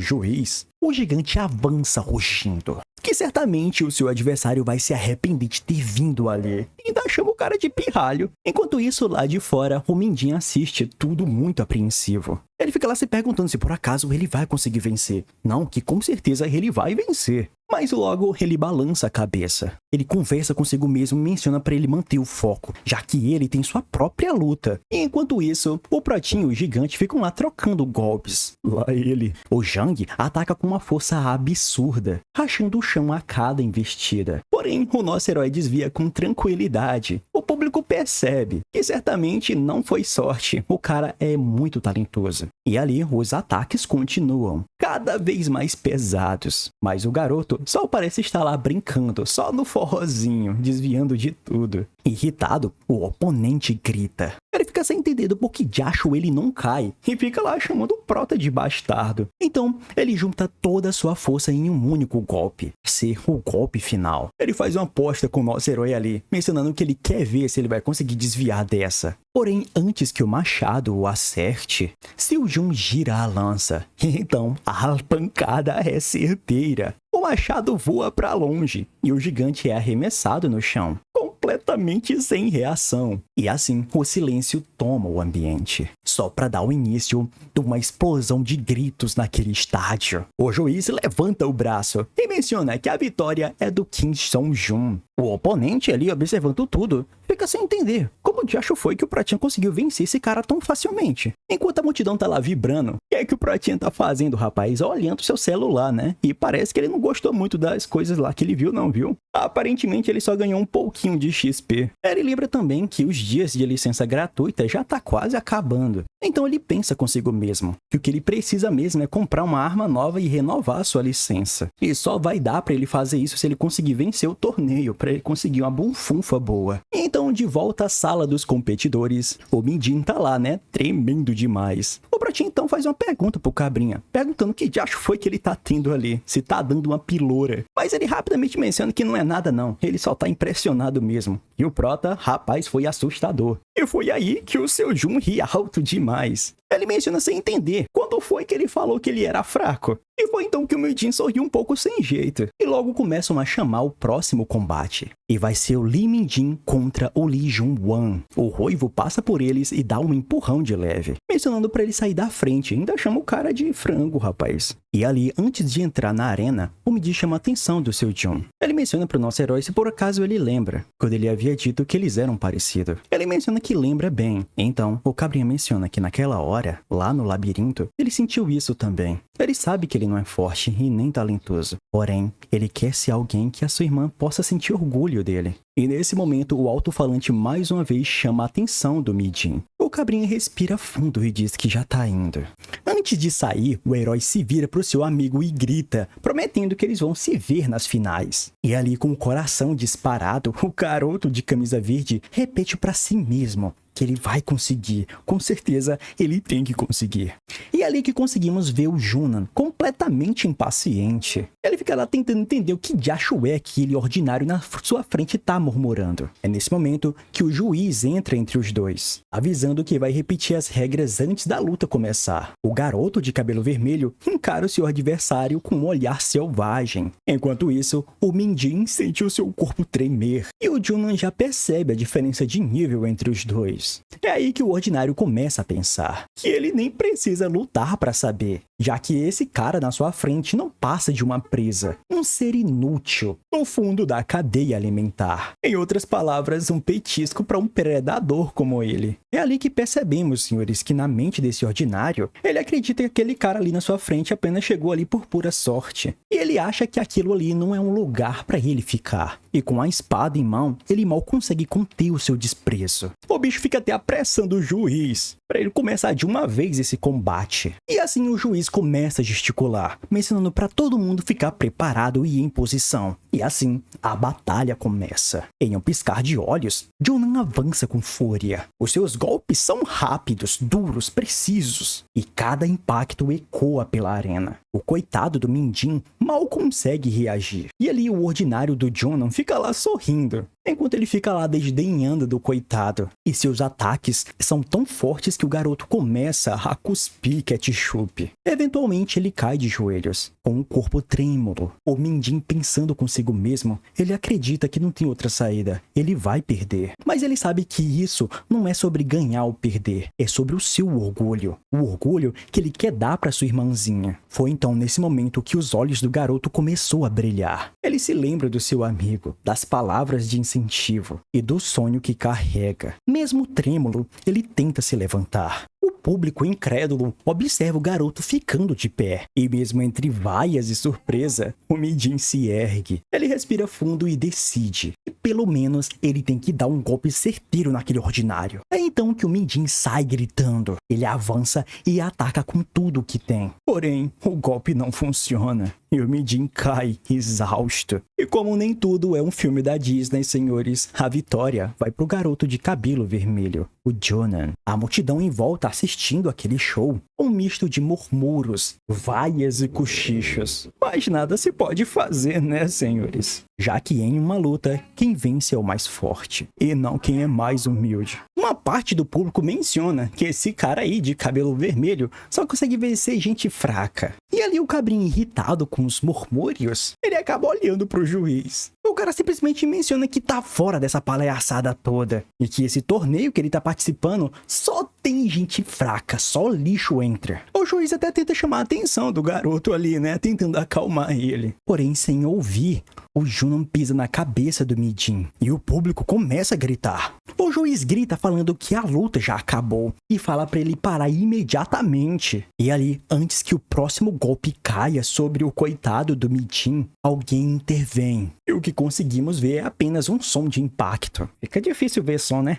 juiz, o gigante avança rugindo. Que certamente o seu adversário vai se arrepender de ter vindo ali. E ainda chama o cara de pirralho. Enquanto isso, lá de fora, o Mindin assiste tudo muito apreensivo. Ele fica lá se perguntando se por acaso ele vai conseguir vencer. Não, que com certeza ele vai vencer. Mas logo ele balança a cabeça. Ele conversa consigo mesmo e menciona para ele manter o foco, já que ele tem sua própria luta. E enquanto isso, o Protinho e o gigante ficam lá trocando golpes. Lá ele. O Zhang ataca com uma força absurda, rachando o chão a cada investida. Porém, o nosso herói desvia com tranquilidade. O público percebe que certamente não foi sorte. O cara é muito talentoso. E ali, os ataques continuam, cada vez mais pesados. Mas o garoto só parece estar lá brincando, só no forrozinho, desviando de tudo. Irritado, o oponente grita. Ele fica sem entender do porquê de acho ele não cai e fica lá chamando o Prota de bastardo. Então, ele junta toda a sua força em um único golpe, ser o golpe final. Ele faz uma aposta com o nosso herói ali, mencionando que ele quer ver se ele vai conseguir desviar dessa. Porém, antes que o machado o acerte, Seo Jun gira a lança. E então, a pancada é certeira. O machado voa para longe e o gigante é arremessado no chão, completamente sem reação. E assim, o silêncio toma o ambiente, só para dar o início de uma explosão de gritos naquele estádio. O juiz levanta o braço e menciona que a vitória é do Kim Song-jun. O oponente ali, observando tudo, fica sem entender como de acho foi que o Pratinha conseguiu vencer esse cara tão facilmente. Enquanto a multidão tá lá vibrando, o que é que o Pratinha tá fazendo, rapaz? Olhando seu celular, né? E parece que ele não gostou muito das coisas lá que ele viu, não, viu? Aparentemente ele só ganhou um pouquinho de XP. Ele lembra também que os dias de licença gratuita já tá quase acabando. Então ele pensa consigo mesmo que o que ele precisa mesmo é comprar uma arma nova e renovar sua licença. E só vai dar pra ele fazer isso se ele conseguir vencer o torneio, pra ele conseguir uma bufunfa boa. Então, de volta à sala dos competidores, o Mindinho tá lá, né? Tremendo demais. O Pratinho então faz uma pergunta pro Cabrinha, perguntando que diacho foi que ele tá tendo ali, se tá dando uma piloura. Mas ele rapidamente menciona que não é nada não, ele só tá impressionado mesmo. E o Prota, rapaz, foi assustador. E foi aí que o seu Jun ri alto demais. Ele menciona sem entender quando foi que ele falou que ele era fraco. E foi então que o Mindinho sorriu um pouco sem jeito. E logo começam a chamar o próximo combate. E vai ser o Lee Mindinho contra o Lee Jun-wan. O Ruivo passa por eles e dá um empurrão de leve, mencionando pra ele sair da frente. Ainda chama o cara de frango, rapaz. E ali, antes de entrar na arena, o Mindinho chama a atenção do seu Jun. Ele menciona pro nosso herói se por acaso ele lembra, quando ele havia dito que eles eram parecidos. Ele menciona que lembra bem. Então, o Cabrinha menciona que naquela hora, lá no labirinto, ele sentiu isso também. Ele sabe que ele não é forte e nem talentoso. Porém, ele quer ser alguém que a sua irmã possa sentir orgulho dele. E nesse momento, o alto-falante mais uma vez chama a atenção do Mindinho. O Cabrinha respira fundo e diz que já tá indo. Antes de sair, o herói se vira pro seu amigo e grita, prometendo que eles vão se ver nas finais. E ali, com o coração disparado, o garoto de camisa verde repete pra si mesmo que ele vai conseguir. Com certeza, ele tem que conseguir. E é ali que conseguimos ver o Junan completamente impaciente. Ele fica lá tentando entender o que diacho é que ele ordinário na sua frente tá murmurando. É nesse momento que o juiz entra entre os dois, avisando que vai repetir as regras antes da luta começar. O garoto de cabelo vermelho encara o seu adversário com um olhar selvagem. Enquanto isso, o Mindinho sente o seu corpo tremer. E o Junan já percebe a diferença de nível entre os dois. É aí que o ordinário começa a pensar que ele nem precisa lutar para saber, já que esse cara na sua frente não passa de uma presa, um ser inútil no fundo da cadeia alimentar. Em outras palavras, um petisco para um predador como ele. É ali que percebemos, senhores, que na mente desse ordinário, ele acredita que aquele cara ali na sua frente apenas chegou ali por pura sorte. E ele acha que aquilo ali não é um lugar para ele ficar. E com a espada em mão, ele mal consegue conter o seu desprezo. O bicho fica até apressando o juiz para ele começar de uma vez esse combate. E assim o juiz começa a gesticular, mencionando para todo mundo ficar preparado e em posição. E assim, a batalha começa. Em um piscar de olhos, Junan avança com fúria. Os seus golpes são rápidos, duros, precisos, e cada impacto ecoa pela arena. O coitado do Mindinho mal consegue reagir. E ali o ordinário do Junan fica lá sorrindo, enquanto ele fica lá desdenhando do coitado. E seus ataques são tão fortes que o garoto começa a cuspir ketchup. Eventualmente ele cai de joelhos, com o corpo trêmulo. O Mindinho, pensando consigo mesmo, ele acredita que não tem outra saída. Ele vai perder. Mas ele sabe que isso não é sobre ganhar ou perder. É sobre o seu orgulho. O orgulho que ele quer dar para sua irmãzinha. Foi então nesse momento que os olhos do garoto começou a brilhar. Ele se lembra do seu amigo, das palavras de incentivo e do sonho que carrega. Mesmo trêmulo, ele tenta se levantar. O público incrédulo observa o garoto ficando de pé. E mesmo entre vaias e surpresa, o Mindinho se ergue. Ele respira fundo e decide que pelo menos ele tem que dar um golpe certeiro naquele ordinário. É então que o Mindinho sai gritando. Ele avança e ataca com tudo o que tem. Porém, o golpe não funciona. E o Mindinho cai, exausto. E como nem tudo é um filme da Disney, senhores, a vitória vai pro garoto de cabelo vermelho, o Junan. A multidão em volta assistindo aquele show, um misto de murmúrios, vaias e cochichos. Mas nada se pode fazer, né, senhores? Já que em uma luta, quem vence é o mais forte, e não quem é mais humilde. Uma parte do público menciona que esse cara aí de cabelo vermelho só consegue vencer gente fraca. E ali o Cabrinha, irritado com os murmúrios, ele acaba olhando pro juiz. O cara simplesmente menciona que tá fora dessa palhaçada toda. E que esse torneio que ele tá participando só tem gente fraca, só lixo entra. O juiz até tenta chamar a atenção do garoto ali, né? Tentando acalmar ele. Porém, sem ouvir, o Junan pisa na cabeça do Mijin e o público começa a gritar. O juiz grita falando que a luta já acabou e fala pra ele parar imediatamente. E ali, antes que o próximo golpe caia sobre o coitado do Mijin, alguém intervém. E o que conseguimos ver é apenas um som de impacto. Fica difícil ver som, né?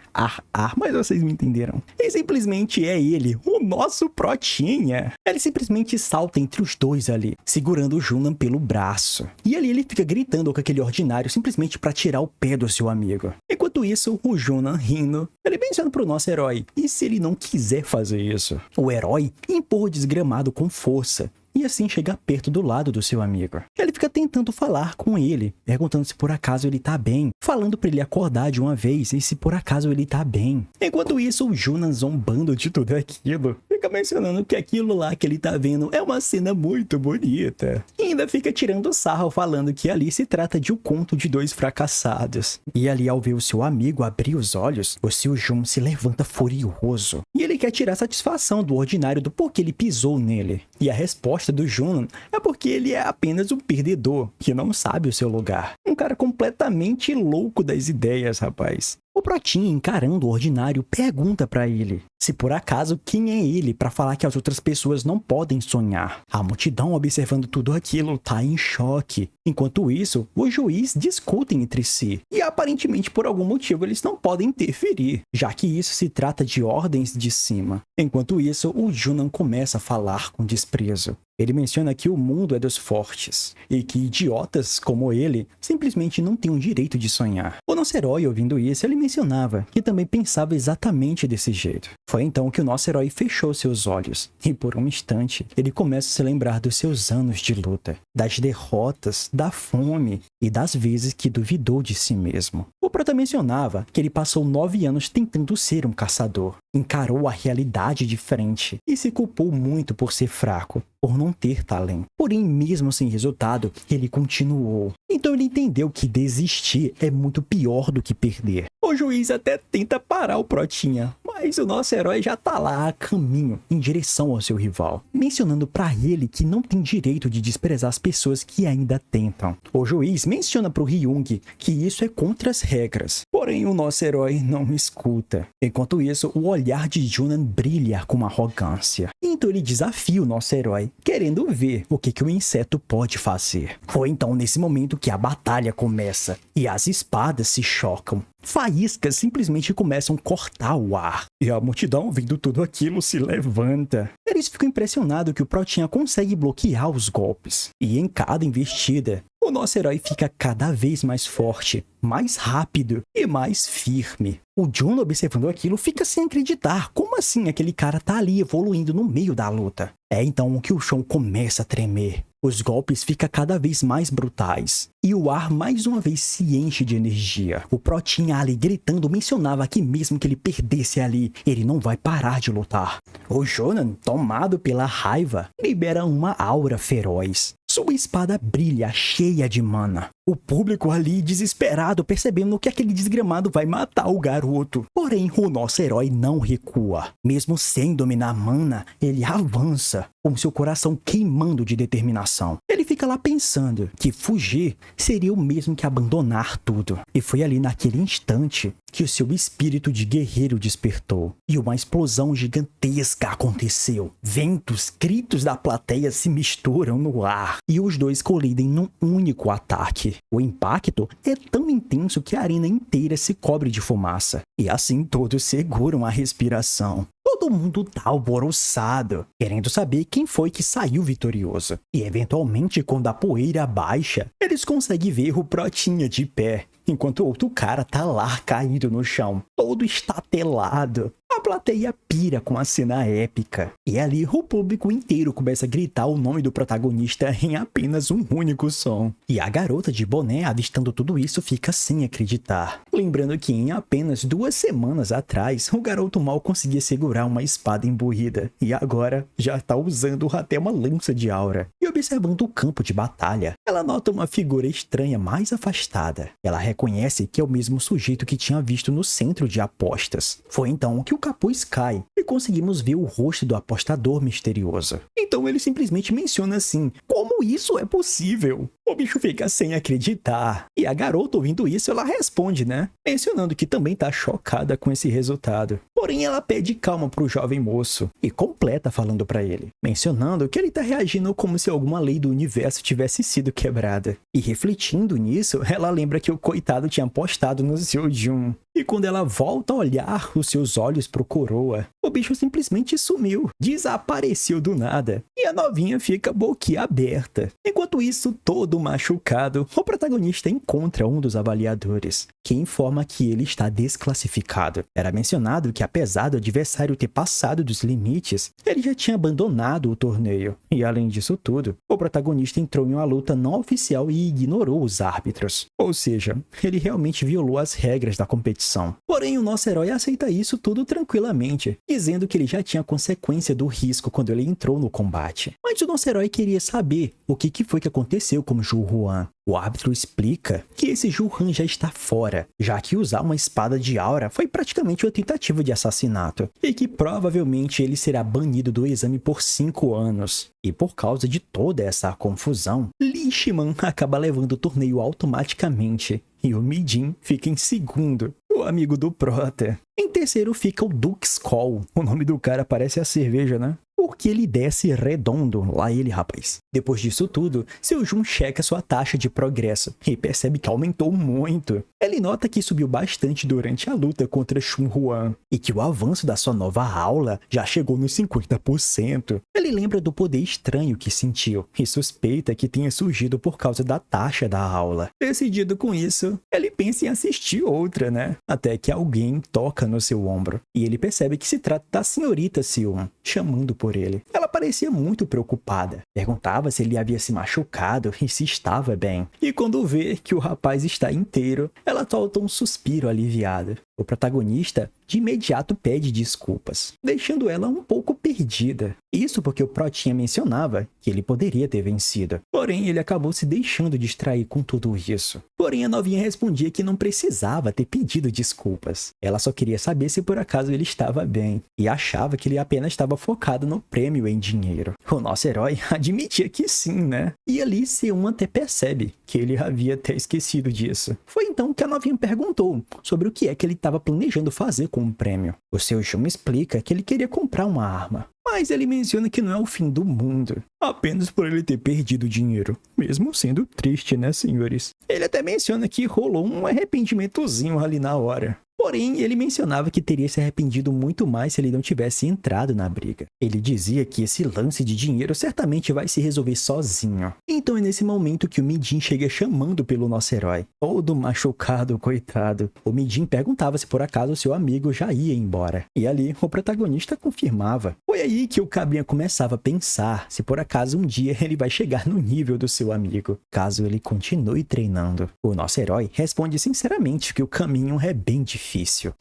Mas vocês me entenderam. E simplesmente é ele, o nosso Protinha. Ele simplesmente salta entre os dois ali, segurando o Junan pelo braço. E ali ele fica gritando com aquele ordinário simplesmente pra tirar o pé do seu amigo. Enquanto isso, o Junan rindo, ele menciona pro nosso herói. E se ele não quiser fazer isso? O herói empurra o desgramado com força. E assim chega perto do lado do seu amigo. Ele fica tentando falar com ele, perguntando se por acaso ele tá bem, falando pra ele acordar de uma vez e se por acaso ele tá bem. Enquanto isso, o Junan, zombando de tudo aquilo, fica mencionando que aquilo lá que ele tá vendo é uma cena muito bonita. E ainda fica tirando sarro, falando que ali se trata de um conto de dois fracassados. E ali, ao ver o seu amigo abrir os olhos, o seu Jun se levanta furioso. E ele quer tirar satisfação do ordinário do porquê ele pisou nele. E a resposta do Junan é porque ele é apenas um perdedor, que não sabe o seu lugar. Um cara completamente louco das ideias, rapaz. O Protinha, encarando o ordinário, pergunta pra ele se por acaso quem é ele pra falar que as outras pessoas não podem sonhar. A multidão, observando tudo aquilo, tá em choque. Enquanto isso, os juízes discutem entre si. E aparentemente por algum motivo eles não podem interferir, já que isso se trata de ordens de cima. Enquanto isso, o Junan começa a falar com desprezo. Ele menciona que o mundo é dos fortes, e que idiotas como ele simplesmente não têm o direito de sonhar. O nosso herói, ouvindo isso, ele mencionava que também pensava exatamente desse jeito. Foi então que o nosso herói fechou seus olhos, e por um instante, ele começa a se lembrar dos seus anos de luta, das derrotas, da fome e das vezes que duvidou de si mesmo. O prota mencionava que ele passou 9 anos tentando ser um caçador, encarou a realidade de frente e se culpou muito por ser fraco, por não ter talento. Porém, mesmo sem resultado, ele continuou. Então ele entendeu que desistir é muito pior do que perder. O juiz até tenta parar o Protinha, mas o nosso herói já tá lá a caminho, em direção ao seu rival, mencionando pra ele que não tem direito de desprezar as pessoas que ainda tentam. O juiz menciona pro Ryung que isso é contra as regras, porém o nosso herói não escuta. Enquanto isso, o olhar de Junan brilha com arrogância. Então ele desafia o nosso herói, querendo ver o que o inseto pode fazer. Foi então nesse momento que a batalha começa, e as espadas se chocam. Faíscas simplesmente começam a cortar o ar. E a multidão, vendo tudo aquilo, se levanta. Eles ficam impressionados que o Protinha consegue bloquear os golpes. E em cada investida, o nosso herói fica cada vez mais forte, mais rápido e mais firme. O Jun, observando aquilo, fica sem acreditar. Como assim aquele cara tá ali evoluindo no meio da luta? É então que o chão começa a tremer. Os golpes ficam cada vez mais brutais. E o ar mais uma vez se enche de energia. O Protinha ali gritando mencionava que mesmo que ele perdesse ali, ele não vai parar de lutar. O Junan, tomado pela raiva, libera uma aura feroz. Sua espada brilha, cheia de mana. O público ali, desesperado, percebendo que aquele desgramado vai matar o garoto. Porém, o nosso herói não recua. Mesmo sem dominar a mana, ele avança, com seu coração queimando de determinação. Ele fica lá pensando que fugir seria o mesmo que abandonar tudo. E foi ali naquele instante que o seu espírito de guerreiro despertou. E uma explosão gigantesca aconteceu. Ventos, gritos da plateia se misturam no ar. E os dois colidem num único ataque. O impacto é tão intenso que a arena inteira se cobre de fumaça. E assim todos seguram a respiração. Todo mundo tá alvoroçado, querendo saber quem foi que saiu vitorioso. E eventualmente, quando a poeira baixa, eles conseguem ver o Protinha de pé, enquanto outro cara tá lá caído no chão, todo estatelado. A plateia pira com a cena épica. E ali o público inteiro começa a gritar o nome do protagonista em apenas um único som. E a garota de boné, avistando tudo isso, fica sem acreditar. Lembrando que em apenas 2 semanas atrás, o garoto mal conseguia segurar uma espada imbuída. E agora já tá usando até uma lança de aura. E e observando o campo de batalha, ela nota uma figura estranha mais afastada. Ela reconhece que é o mesmo sujeito que tinha visto no centro de apostas. Foi então que o capuz cai e conseguimos ver o rosto do apostador misterioso. Então ele simplesmente menciona assim: como isso é possível? O bicho fica sem acreditar. E a garota, ouvindo isso, ela responde, né? Mencionando que também tá chocada com esse resultado. Porém, ela pede calma pro jovem moço e completa falando pra ele, mencionando que ele tá reagindo como se alguma lei do universo tivesse sido quebrada. E refletindo nisso, ela lembra que o coitado tinha apostado no seu Jun. E quando ela volta a olhar os seus olhos pro coroa, o bicho simplesmente sumiu, desapareceu do nada. E a novinha fica boquiaberta. Enquanto isso, todo machucado, o protagonista encontra um dos avaliadores, que informa que ele está desclassificado. Era mencionado que apesar do adversário ter passado dos limites, ele já tinha abandonado o torneio. E além disso tudo, o protagonista entrou em uma luta não oficial e ignorou os árbitros. Ou seja, ele realmente violou as regras da competição. Porém, o nosso herói aceita isso tudo tranquilamente, dizendo que ele já tinha consequência do risco quando ele entrou no combate. Mas o nosso herói queria saber o que foi que aconteceu com Zhu Huan. O árbitro explica que esse Zhu Han já está fora, já que usar uma espada de aura foi praticamente uma tentativa de assassinato, e que provavelmente ele será banido do exame por 5 anos. E por causa de toda essa confusão, Li Shiman acaba levando o torneio automaticamente, e o Mi-Jin fica em segundo, o amigo do Prota. Em terceiro fica o Duke Skoll. O nome do cara parece a cerveja, né? Porque ele desce redondo, lá ele, rapaz. Depois disso tudo, seu Jun checa sua taxa de progresso e percebe que aumentou muito. Ele nota que subiu bastante durante a luta contra Shun Huan e que o avanço da sua nova aula já chegou nos 50%. Ele lembra do poder estranho que sentiu e suspeita que tenha surgido por causa da taxa da aula. Decidido com isso, ele pensa em assistir outra, né? Até que alguém toca no seu ombro e ele percebe que se trata da senhorita Seon, chamando por ele. Ela parecia muito preocupada. Perguntava se ele havia se machucado e se estava bem. E quando vê que o rapaz está inteiro, ela solta um suspiro aliviado. O protagonista de imediato pede desculpas, deixando ela um pouco perdida. Isso porque o Protinha mencionava que ele poderia ter vencido. Porém, ele acabou se deixando distrair com tudo isso. Porém, a novinha respondia que não precisava ter pedido desculpas. Ela só queria saber se por acaso ele estava bem, e achava que ele apenas estava focado no prêmio em dinheiro. O nosso herói admitia que sim, né? E ali Seon até percebe que ele havia até esquecido disso. Foi então que a novinha perguntou sobre o que é que ele estava planejando fazer com o prêmio. O seu Jun explica que ele queria comprar uma arma. Mas ele menciona que não é o fim do mundo, apenas por ele ter perdido dinheiro, mesmo sendo triste, né, senhores? Ele até menciona que rolou um arrependimentozinho ali na hora. Porém, ele mencionava que teria se arrependido muito mais se ele não tivesse entrado na briga. Ele dizia que esse lance de dinheiro certamente vai se resolver sozinho. Então é nesse momento que o Mi-Jin chega chamando pelo nosso herói. Todo machucado, coitado. O Mi-Jin perguntava se por acaso seu amigo já ia embora. E ali, o protagonista confirmava. Foi aí que o cabrinha começava a pensar se por acaso um dia ele vai chegar no nível do seu amigo, caso ele continue treinando. O nosso herói responde sinceramente que o caminho é bem difícil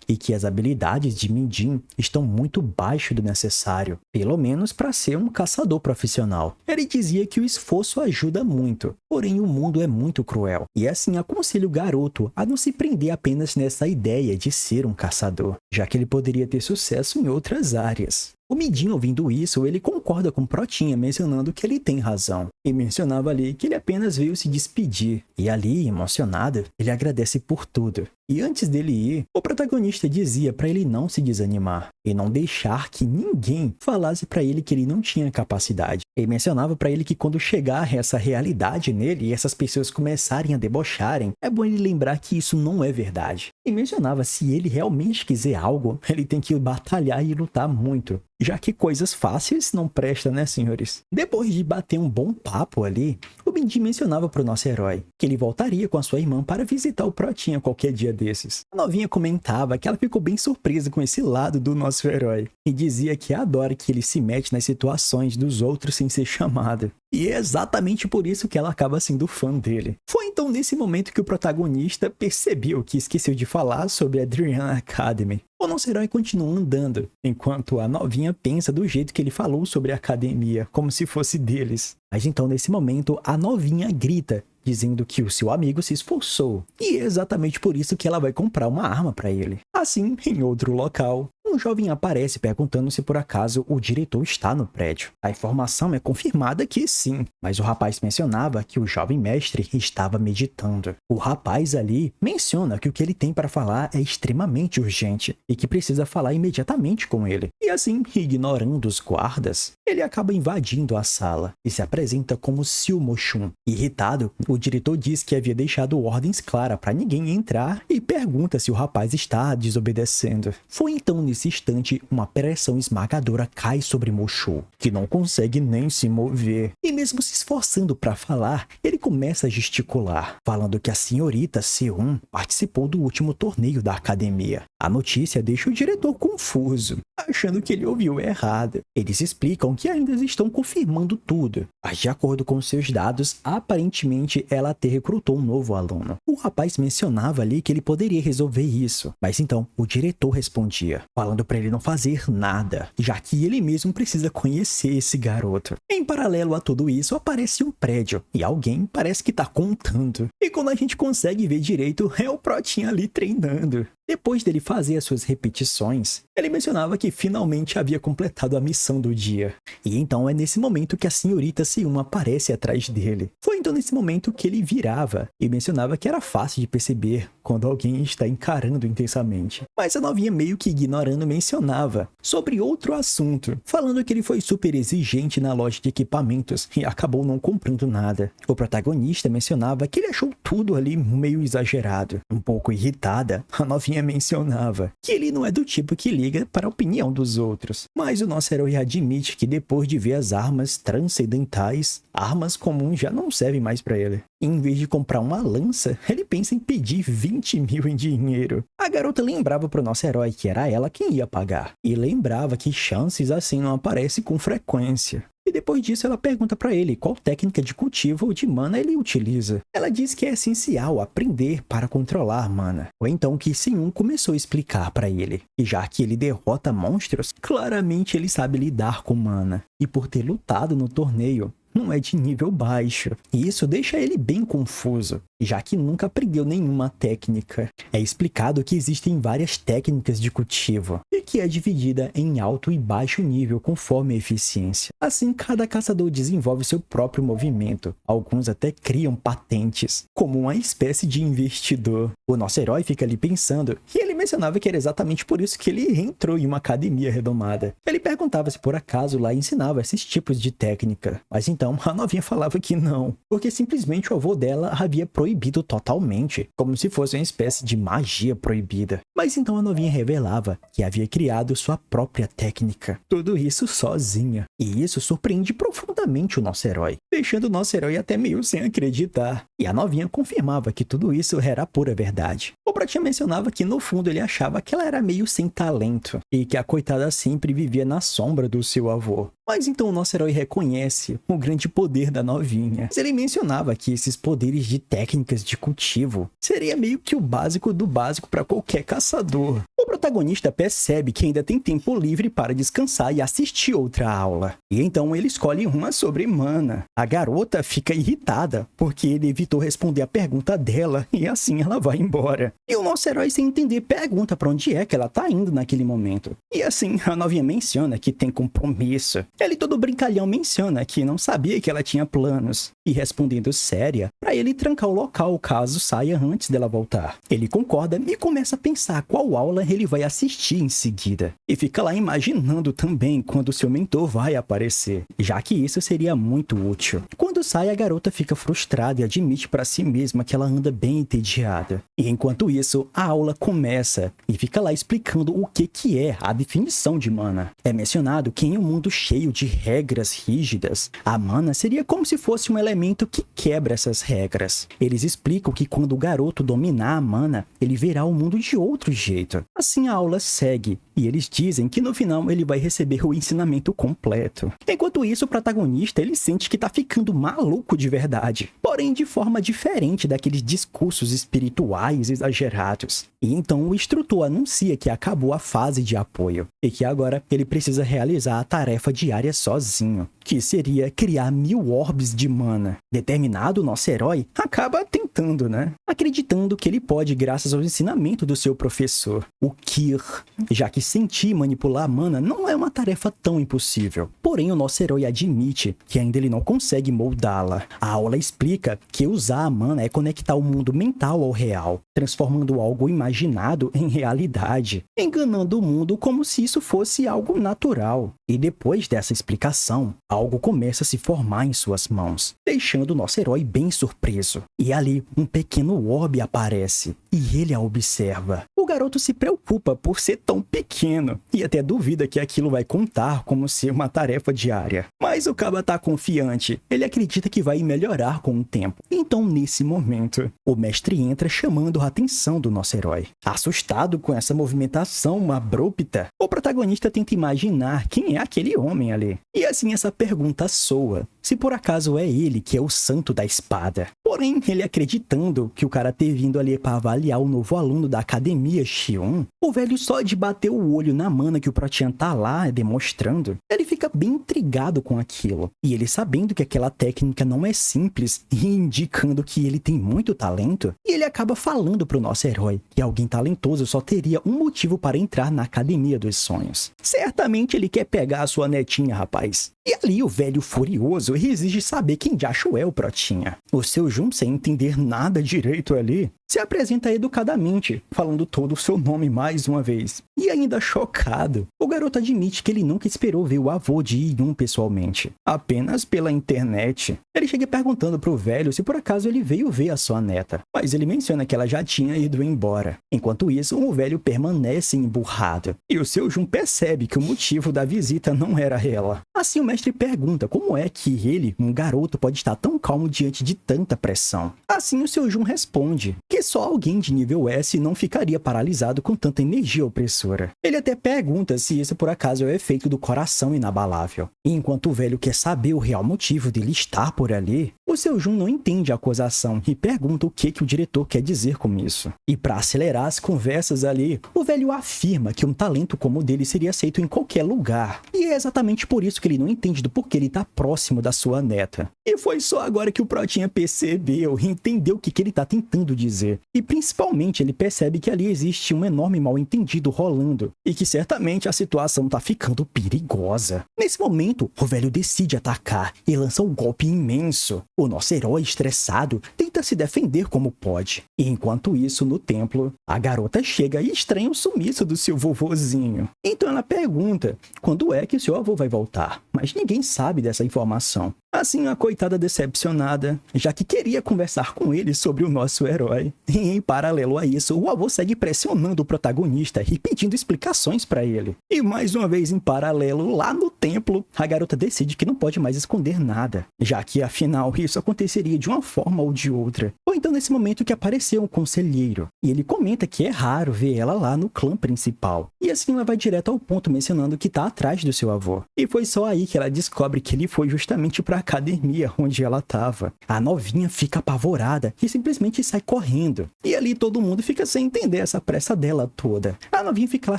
e que as habilidades de Mi-Jin estão muito abaixo do necessário, pelo menos para ser um caçador profissional. Ele dizia que o esforço ajuda muito, porém o mundo é muito cruel, e assim aconselha o garoto a não se prender apenas nessa ideia de ser um caçador, já que ele poderia ter sucesso em outras áreas. O Mi-Jin, ouvindo isso, ele concorda com Protinha, mencionando que ele tem razão. E mencionava ali que ele apenas veio se despedir. E ali, emocionado, ele agradece por tudo. E antes dele ir, o protagonista dizia para ele não se desanimar e não deixar que ninguém falasse para ele que ele não tinha capacidade. Ele mencionava para ele que quando chegar essa realidade nele e essas pessoas começarem a debocharem, é bom ele lembrar que isso não é verdade. E mencionava se ele realmente quiser algo, ele tem que batalhar e lutar muito. Já que coisas fáceis não prestam, né, senhores? Depois de bater um bom papo ali, o Mi-Jin mencionava pro nosso herói que ele voltaria com a sua irmã para visitar o Protinha qualquer dia desses. A novinha comentava que ela ficou bem surpresa com esse lado do nosso herói e dizia que adora que ele se mete nas situações dos outros sem ser chamado. E é exatamente por isso que ela acaba sendo fã dele. Foi então nesse momento que o protagonista percebeu que esqueceu de falar sobre a Adrian Academy. O nosso herói continua andando, enquanto a novinha pensa do jeito que ele falou sobre a academia, como se fosse deles. Mas então, nesse momento, a novinha grita, dizendo que o seu amigo se esforçou, e é exatamente por isso que ela vai comprar uma arma para ele. Assim, em outro local, um jovem aparece perguntando se por acaso o diretor está no prédio. A informação é confirmada que sim, mas o rapaz mencionava que o jovem mestre estava meditando. O rapaz ali menciona que o que ele tem para falar é extremamente urgente e que precisa falar imediatamente com ele. E assim, ignorando os guardas, ele acaba invadindo a sala e se apresenta como Sil Moshun. Irritado, o diretor diz que havia deixado ordens claras para ninguém entrar e pergunta se o rapaz está desobedecendo. Foi então nesse instante uma pressão esmagadora cai sobre Moshun, que não consegue nem se mover. E mesmo se esforçando para falar, ele começa a gesticular, falando que a senhorita Seun participou do último torneio da academia. A notícia deixa o diretor confuso, achando que ele ouviu errado. Eles explicam que ainda estão confirmando tudo, mas de acordo com seus dados, aparentemente ela até recrutou um novo aluno. O rapaz mencionava ali que ele poderia resolver isso, mas então o diretor respondia, falando para ele não fazer nada, já que ele mesmo precisa conhecer esse garoto. Em paralelo a tudo isso, aparece um prédio, e alguém parece que tá contando. E quando a gente consegue ver direito, é o Protinho ali treinando. Depois dele fazer as suas repetições, ele mencionava que finalmente havia completado a missão do dia. E então é nesse momento que a senhorita Seun aparece atrás dele. Foi então nesse momento que ele virava e mencionava que era fácil de perceber quando alguém está encarando intensamente. Mas a novinha meio que ignorando mencionava sobre outro assunto, falando que ele foi super exigente na loja de equipamentos e acabou não comprando nada. O protagonista mencionava que ele achou tudo ali meio exagerado. Um pouco irritada, a novinha mencionava que ele não é do tipo que liga para a opinião dos outros. Mas o nosso herói admite que depois de ver as armas transcendentais, armas comuns já não servem mais para ele. Em vez de comprar uma lança, ele pensa em pedir 20 mil em dinheiro. A garota lembrava pro nosso herói que era ela quem ia pagar. E lembrava que chances assim não aparecem com frequência. E depois disso ela pergunta para ele qual técnica de cultivo ou de mana ele utiliza. Ela diz que é essencial aprender para controlar mana. Ou então que Seun começou a explicar para ele. E já que ele derrota monstros, claramente ele sabe lidar com mana. E por ter lutado no torneio, não é de nível baixo. E isso deixa ele bem confuso, já que nunca aprendeu nenhuma técnica. É explicado que existem várias técnicas de cultivo, e que é dividida em alto e baixo nível conforme a eficiência. Assim, cada caçador desenvolve seu próprio movimento. Alguns até criam patentes, como uma espécie de investidor. O nosso herói fica ali pensando, e ele mencionava que era exatamente por isso que ele entrou em uma academia renomada. Ele perguntava se por acaso lá ensinava esses tipos de técnica, mas então a novinha falava que não, porque simplesmente o avô dela havia proibido totalmente, como se fosse uma espécie de magia proibida. Mas então a novinha revelava que havia criado sua própria técnica, tudo isso sozinha. E isso surpreende profundamente o nosso herói, deixando o nosso herói até meio sem acreditar. E a novinha confirmava que tudo isso era a pura verdade. O Pratinha mencionava que no fundo ele achava que ela era meio sem talento, e que a coitada sempre vivia na sombra do seu avô. Mas então o nosso herói reconhece o grande poder da novinha. Ele mencionava que esses poderes de técnicas de cultivo seria meio que o básico do básico para qualquer caçador. O protagonista percebe que ainda tem tempo livre para descansar e assistir outra aula. E então ele escolhe uma sobre mana. A garota fica irritada porque ele evitou responder a pergunta dela e assim ela vai embora. E o nosso herói, sem entender, pergunta para onde é que ela tá indo naquele momento. E assim a novinha menciona que tem compromisso. Ele todo brincalhão menciona que não sabia que ela tinha planos, e respondendo séria, para ele trancar o local caso saia antes dela voltar. Ele concorda e começa a pensar qual aula ele vai assistir em seguida, e fica lá imaginando também quando seu mentor vai aparecer, já que isso seria muito útil. Quando sai, a garota fica frustrada e admite para si mesma que ela anda bem entediada. E enquanto isso, a aula começa, e fica lá explicando o que é a definição de mana. É mencionado que em um mundo cheio cheio de regras rígidas, a mana seria como se fosse um elemento que quebra essas regras. Eles explicam que quando o garoto dominar a mana, ele verá o mundo de outro jeito. Assim a aula segue, e eles dizem que no final ele vai receber o ensinamento completo. Enquanto isso, o protagonista ele sente que tá ficando maluco de verdade, porém de forma diferente daqueles discursos espirituais exagerados. E então o instrutor anuncia que acabou a fase de apoio e que agora ele precisa realizar a tarefa diária sozinho, que seria criar 1000 orbes de mana. Determinado, nosso herói acaba tentando, né? Acreditando que ele pode graças ao ensinamento do seu professor, o Kir, já que sentir e manipular a mana não é uma tarefa tão impossível. Porém, o nosso herói admite que ainda ele não consegue moldá-la. A aula explica que usar a mana é conectar o mundo mental ao real, transformando algo imaginado em realidade, enganando o mundo como se isso fosse algo natural. E depois dessa explicação, algo começa a se formar em suas mãos, deixando o nosso herói bem surpreso. E ali, um pequeno orbe aparece, e ele a observa. O garoto se preocupa por ser tão pequeno, e até duvida que aquilo vai contar como ser uma tarefa diária. Mas o caba tá confiante, ele acredita que vai melhorar com o tempo. Então, nesse momento, o mestre entra chamando a atenção do nosso herói. Assustado com essa movimentação abrupta, o protagonista tenta imaginar quem é aquele homem ali. E assim essa pergunta soa, se por acaso é ele que é o santo da espada. Porém, ele acreditando que o cara ter vindo ali para avaliar o novo aluno da academia Xion, o velho só de bater o olho na mana que o Protian tá lá demonstrando, ele fica bem intrigado com aquilo. E ele sabendo que aquela técnica não é simples e indicando que ele tem muito talento, e ele acaba falando pro nosso herói que alguém talentoso só teria um motivo para entrar na academia dos sonhos. Certamente ele quer pegar a sua netinha, rapaz. E ali o velho furioso exige saber quem diacho é o Protinha. O seu Jun, sem entender nada direito ali, se apresenta educadamente, falando todo o seu nome mais uma vez. E ainda chocado, o garoto admite que ele nunca esperou ver o avô de Yun pessoalmente, apenas pela internet. Ele chega perguntando pro velho se por acaso ele veio ver a sua neta, mas ele menciona que ela já tinha ido embora. Enquanto isso, o velho permanece emburrado, e o seu Jun percebe que o motivo da visita não era ela. Assim o mestre pergunta como é que ele, um garoto, pode estar tão calmo diante de tanta pressão. Assim o seu Jun responde que só alguém de nível S não ficaria paralisado com tanta energia opressora. Ele até pergunta se isso por acaso é o efeito do coração inabalável. E enquanto o velho quer saber o real motivo dele estar por ali, o seu Jun não entende a acusação e pergunta o que o diretor quer dizer com isso. E para acelerar as conversas ali, o velho afirma que um talento como o dele seria aceito em qualquer lugar. E é exatamente por isso que ele não entende do porquê ele tá próximo da sua neta. E foi só agora que o Protinha percebeu e entendeu o que ele tá tentando dizer. E principalmente ele percebe que ali existe um enorme mal-entendido rolando e que certamente a situação tá ficando perigosa. Nesse momento, o velho decide atacar e lança um golpe imenso. O nosso herói, estressado, tenta se defender como pode. E enquanto isso, no templo, a garota chega e estranha o sumiço do seu vovozinho. Então ela pergunta quando é que o seu avô vai voltar, mas ninguém sabe dessa informação. Assim, a coitada decepcionada, já que queria conversar com ele sobre o nosso herói. E em paralelo a isso, o avô segue pressionando o protagonista e pedindo explicações para ele. E mais uma vez em paralelo, lá no templo, a garota decide que não pode mais esconder nada, já que afinal isso aconteceria de uma forma ou de outra. Ou então nesse momento que apareceu um conselheiro, e ele comenta que é raro ver ela lá no clã principal. E assim ela vai direto ao ponto mencionando que tá atrás do seu avô. E foi só aí que ela descobre que ele foi justamente pra academia onde ela tava. A novinha fica apavorada e simplesmente sai correndo. E ali todo mundo fica sem entender essa pressa dela toda. A novinha fica lá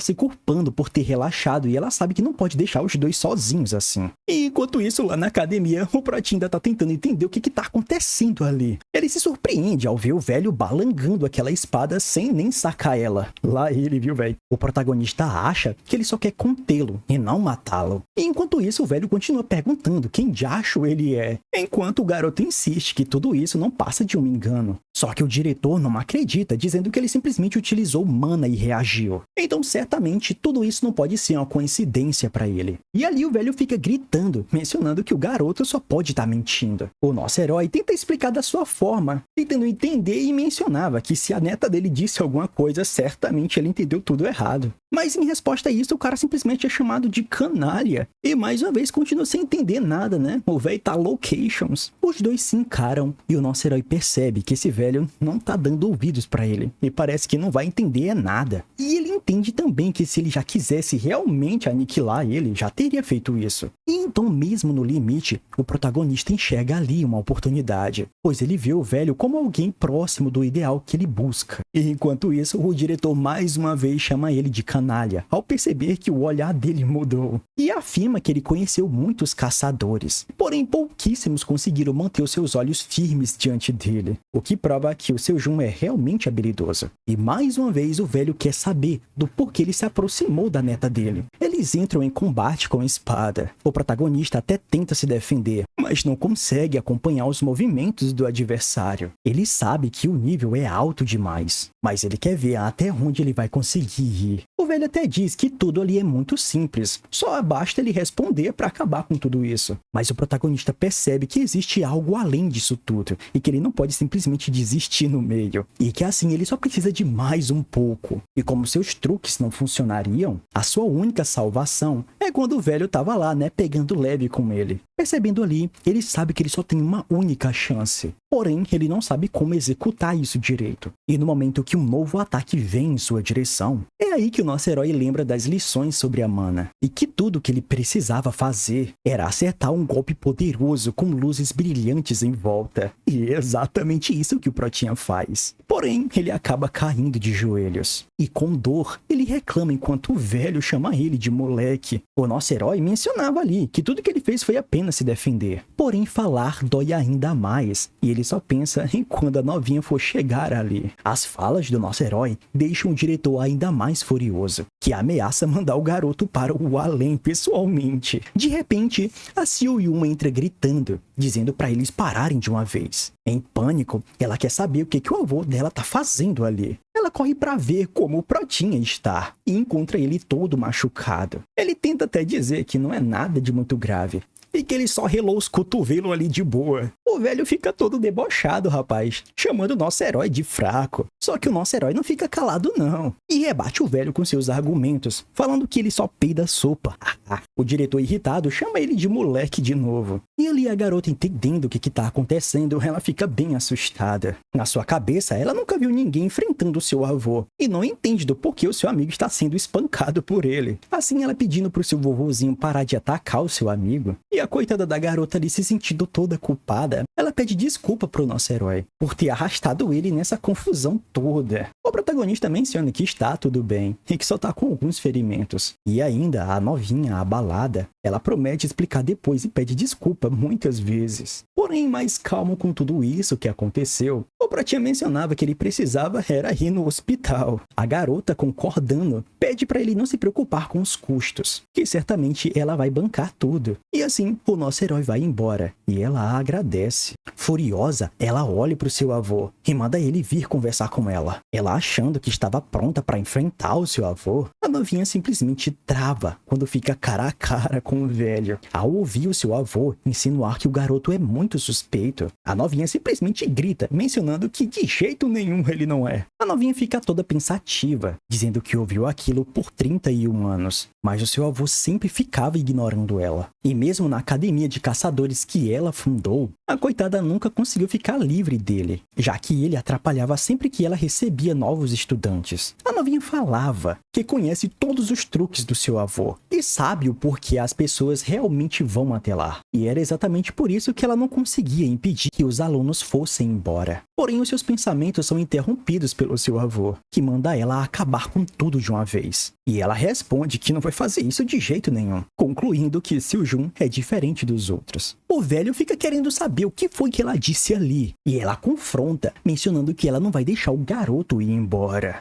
se culpando por ter relaxado e ela sabe que não pode deixar os dois sozinhos assim. E enquanto isso, lá na academia, o Protinha ainda tá tentando entender o que tá acontecendo ali. Ele se surpreende ao ver o velho balangando aquela espada sem nem sacar ela. Lá ele, viu, velho? O protagonista acha que ele só quer contê-lo e não matá-lo. E enquanto isso, o velho continua perguntando quem diacho ele é, enquanto o garoto insiste que tudo isso não passa de um engano. Só que o diretor não acredita, dizendo que ele simplesmente utilizou mana e reagiu. Então, certamente, tudo isso não pode ser uma coincidência para ele. E ali o velho fica gritando, mencionando que o garoto só pode estar mentindo. O nosso herói tenta explicar da sua forma, tentando entender e mencionava que se a neta dele disse alguma coisa, certamente ele entendeu tudo errado. Mas em resposta a isso, o cara simplesmente é chamado de canalha. E mais uma vez continua sem entender nada, né? O velho tá locations. Os dois se encaram e o nosso herói percebe que esse velho não tá dando ouvidos pra ele. E parece que não vai entender nada. E ele entende também que se ele já quisesse realmente aniquilar ele, já teria feito isso. E então, mesmo no limite, o protagonista enxerga ali uma oportunidade, pois ele vê o velho como alguém próximo do ideal que ele busca. E enquanto isso, o diretor mais uma vez chama ele de canalha, ao perceber que o olhar dele mudou. E afirma que ele conheceu muitos caçadores, porém pouquíssimos conseguiram manter os seus olhos firmes diante dele, o que prova que o seu Jun é realmente habilidoso. E mais uma vez o velho quer saber do porquê ele se aproximou da neta dele. Eles entram em combate com a espada. O protagonista até tenta se defender, mas não consegue acompanhar os movimentos do adversário. Ele sabe que o nível é alto demais, mas ele quer ver até onde ele vai conseguir ir. O velho até diz que tudo ali é muito simples, só basta ele responder para acabar com tudo isso. Mas o protagonista percebe que existe algo além disso tudo, e que ele não pode simplesmente desistir no meio, e que assim ele só precisa de mais um pouco. E como seus truques não funcionariam, a sua única salvação é quando o velho tava lá, né, pegando leve com ele. Percebendo ali, ele sabe que ele só tem uma única chance. Porém, ele não sabe como executar isso direito. E no momento que um novo ataque vem em sua direção, é aí que o nosso herói lembra das lições sobre a mana. E que tudo que ele precisava fazer era acertar um golpe poderoso com luzes brilhantes em volta. E é exatamente isso que o Protinha faz. Porém, ele acaba caindo de joelhos. E com dor, ele reclama enquanto o velho chama ele de moleque. O nosso herói mencionava ali que tudo que ele fez foi apenas se defender. Porém, falar dói ainda mais. E ele só pensa em quando a novinha for chegar ali. As falas do nosso herói deixam o diretor ainda mais furioso, que ameaça mandar o garoto para o além pessoalmente. De repente, a Seo Yun entra gritando, dizendo para eles pararem de uma vez. Em pânico, ela quer saber o que o avô dela tá fazendo ali. Ela corre para ver como o Protinha está e encontra ele todo machucado. Ele tenta até dizer que não é nada de muito grave e que ele só relou os cotovelos ali de boa. O velho fica todo debochado, rapaz, chamando o nosso herói de fraco. Só que o nosso herói não fica calado não, e rebate o velho com seus argumentos, falando que ele só peida sopa. O diretor irritado chama ele de moleque de novo. E ali a garota, entendendo o que tá acontecendo, ela fica bem assustada. Na sua cabeça, ela nunca viu ninguém enfrentando o seu avô, e não entende do porquê o seu amigo está sendo espancado por ele. Assim, ela pedindo pro seu vovozinho parar de atacar o seu amigo. E a coitada da garota ali se sentindo toda culpada, ela pede desculpa pro nosso herói por ter arrastado ele nessa confusão toda. O protagonista menciona que está tudo bem e que só tá com alguns ferimentos. E ainda a novinha, abalada, ela promete explicar depois e pede desculpa muitas vezes. Porém, mais calmo com tudo isso que aconteceu, o Protinha mencionava que ele precisava era ir no hospital. A garota, concordando, pede para ele não se preocupar com os custos, que certamente ela vai bancar tudo. E assim, o nosso herói vai embora e ela a agradece. Furiosa, ela olha para o seu avô e manda ele vir conversar com ela. Ela, achando que estava pronta para enfrentar o seu avô, a novinha simplesmente trava quando fica cara a cara com o velho. Ao ouvir o seu avô insinuar que o garoto é muito suspeito, a novinha simplesmente grita, mencionando que de jeito nenhum ele não é. A novinha fica toda pensativa, dizendo que ouviu aquilo por 31 anos, mas o seu avô sempre ficava ignorando ela. E mesmo na academia de caçadores que ela fundou, a coitada nunca conseguiu ficar livre dele, já que ele atrapalhava sempre que ela recebia novos estudantes. A novinha falava que conhece todos os truques do seu avô e sabe o porquê as pessoas realmente vão até lá. E era exatamente por isso que ela não conseguia impedir que os alunos fossem embora. Porém, os seus pensamentos são interrompidos pelo seu avô, que manda ela acabar com tudo de uma vez. E ela responde que não vai fazer isso de jeito nenhum, concluindo que Seo Jun é diferente dos outros. O velho fica querendo saber o que foi que ela disse ali, e ela confronta, mencionando que ela não vai deixar o garoto ir embora.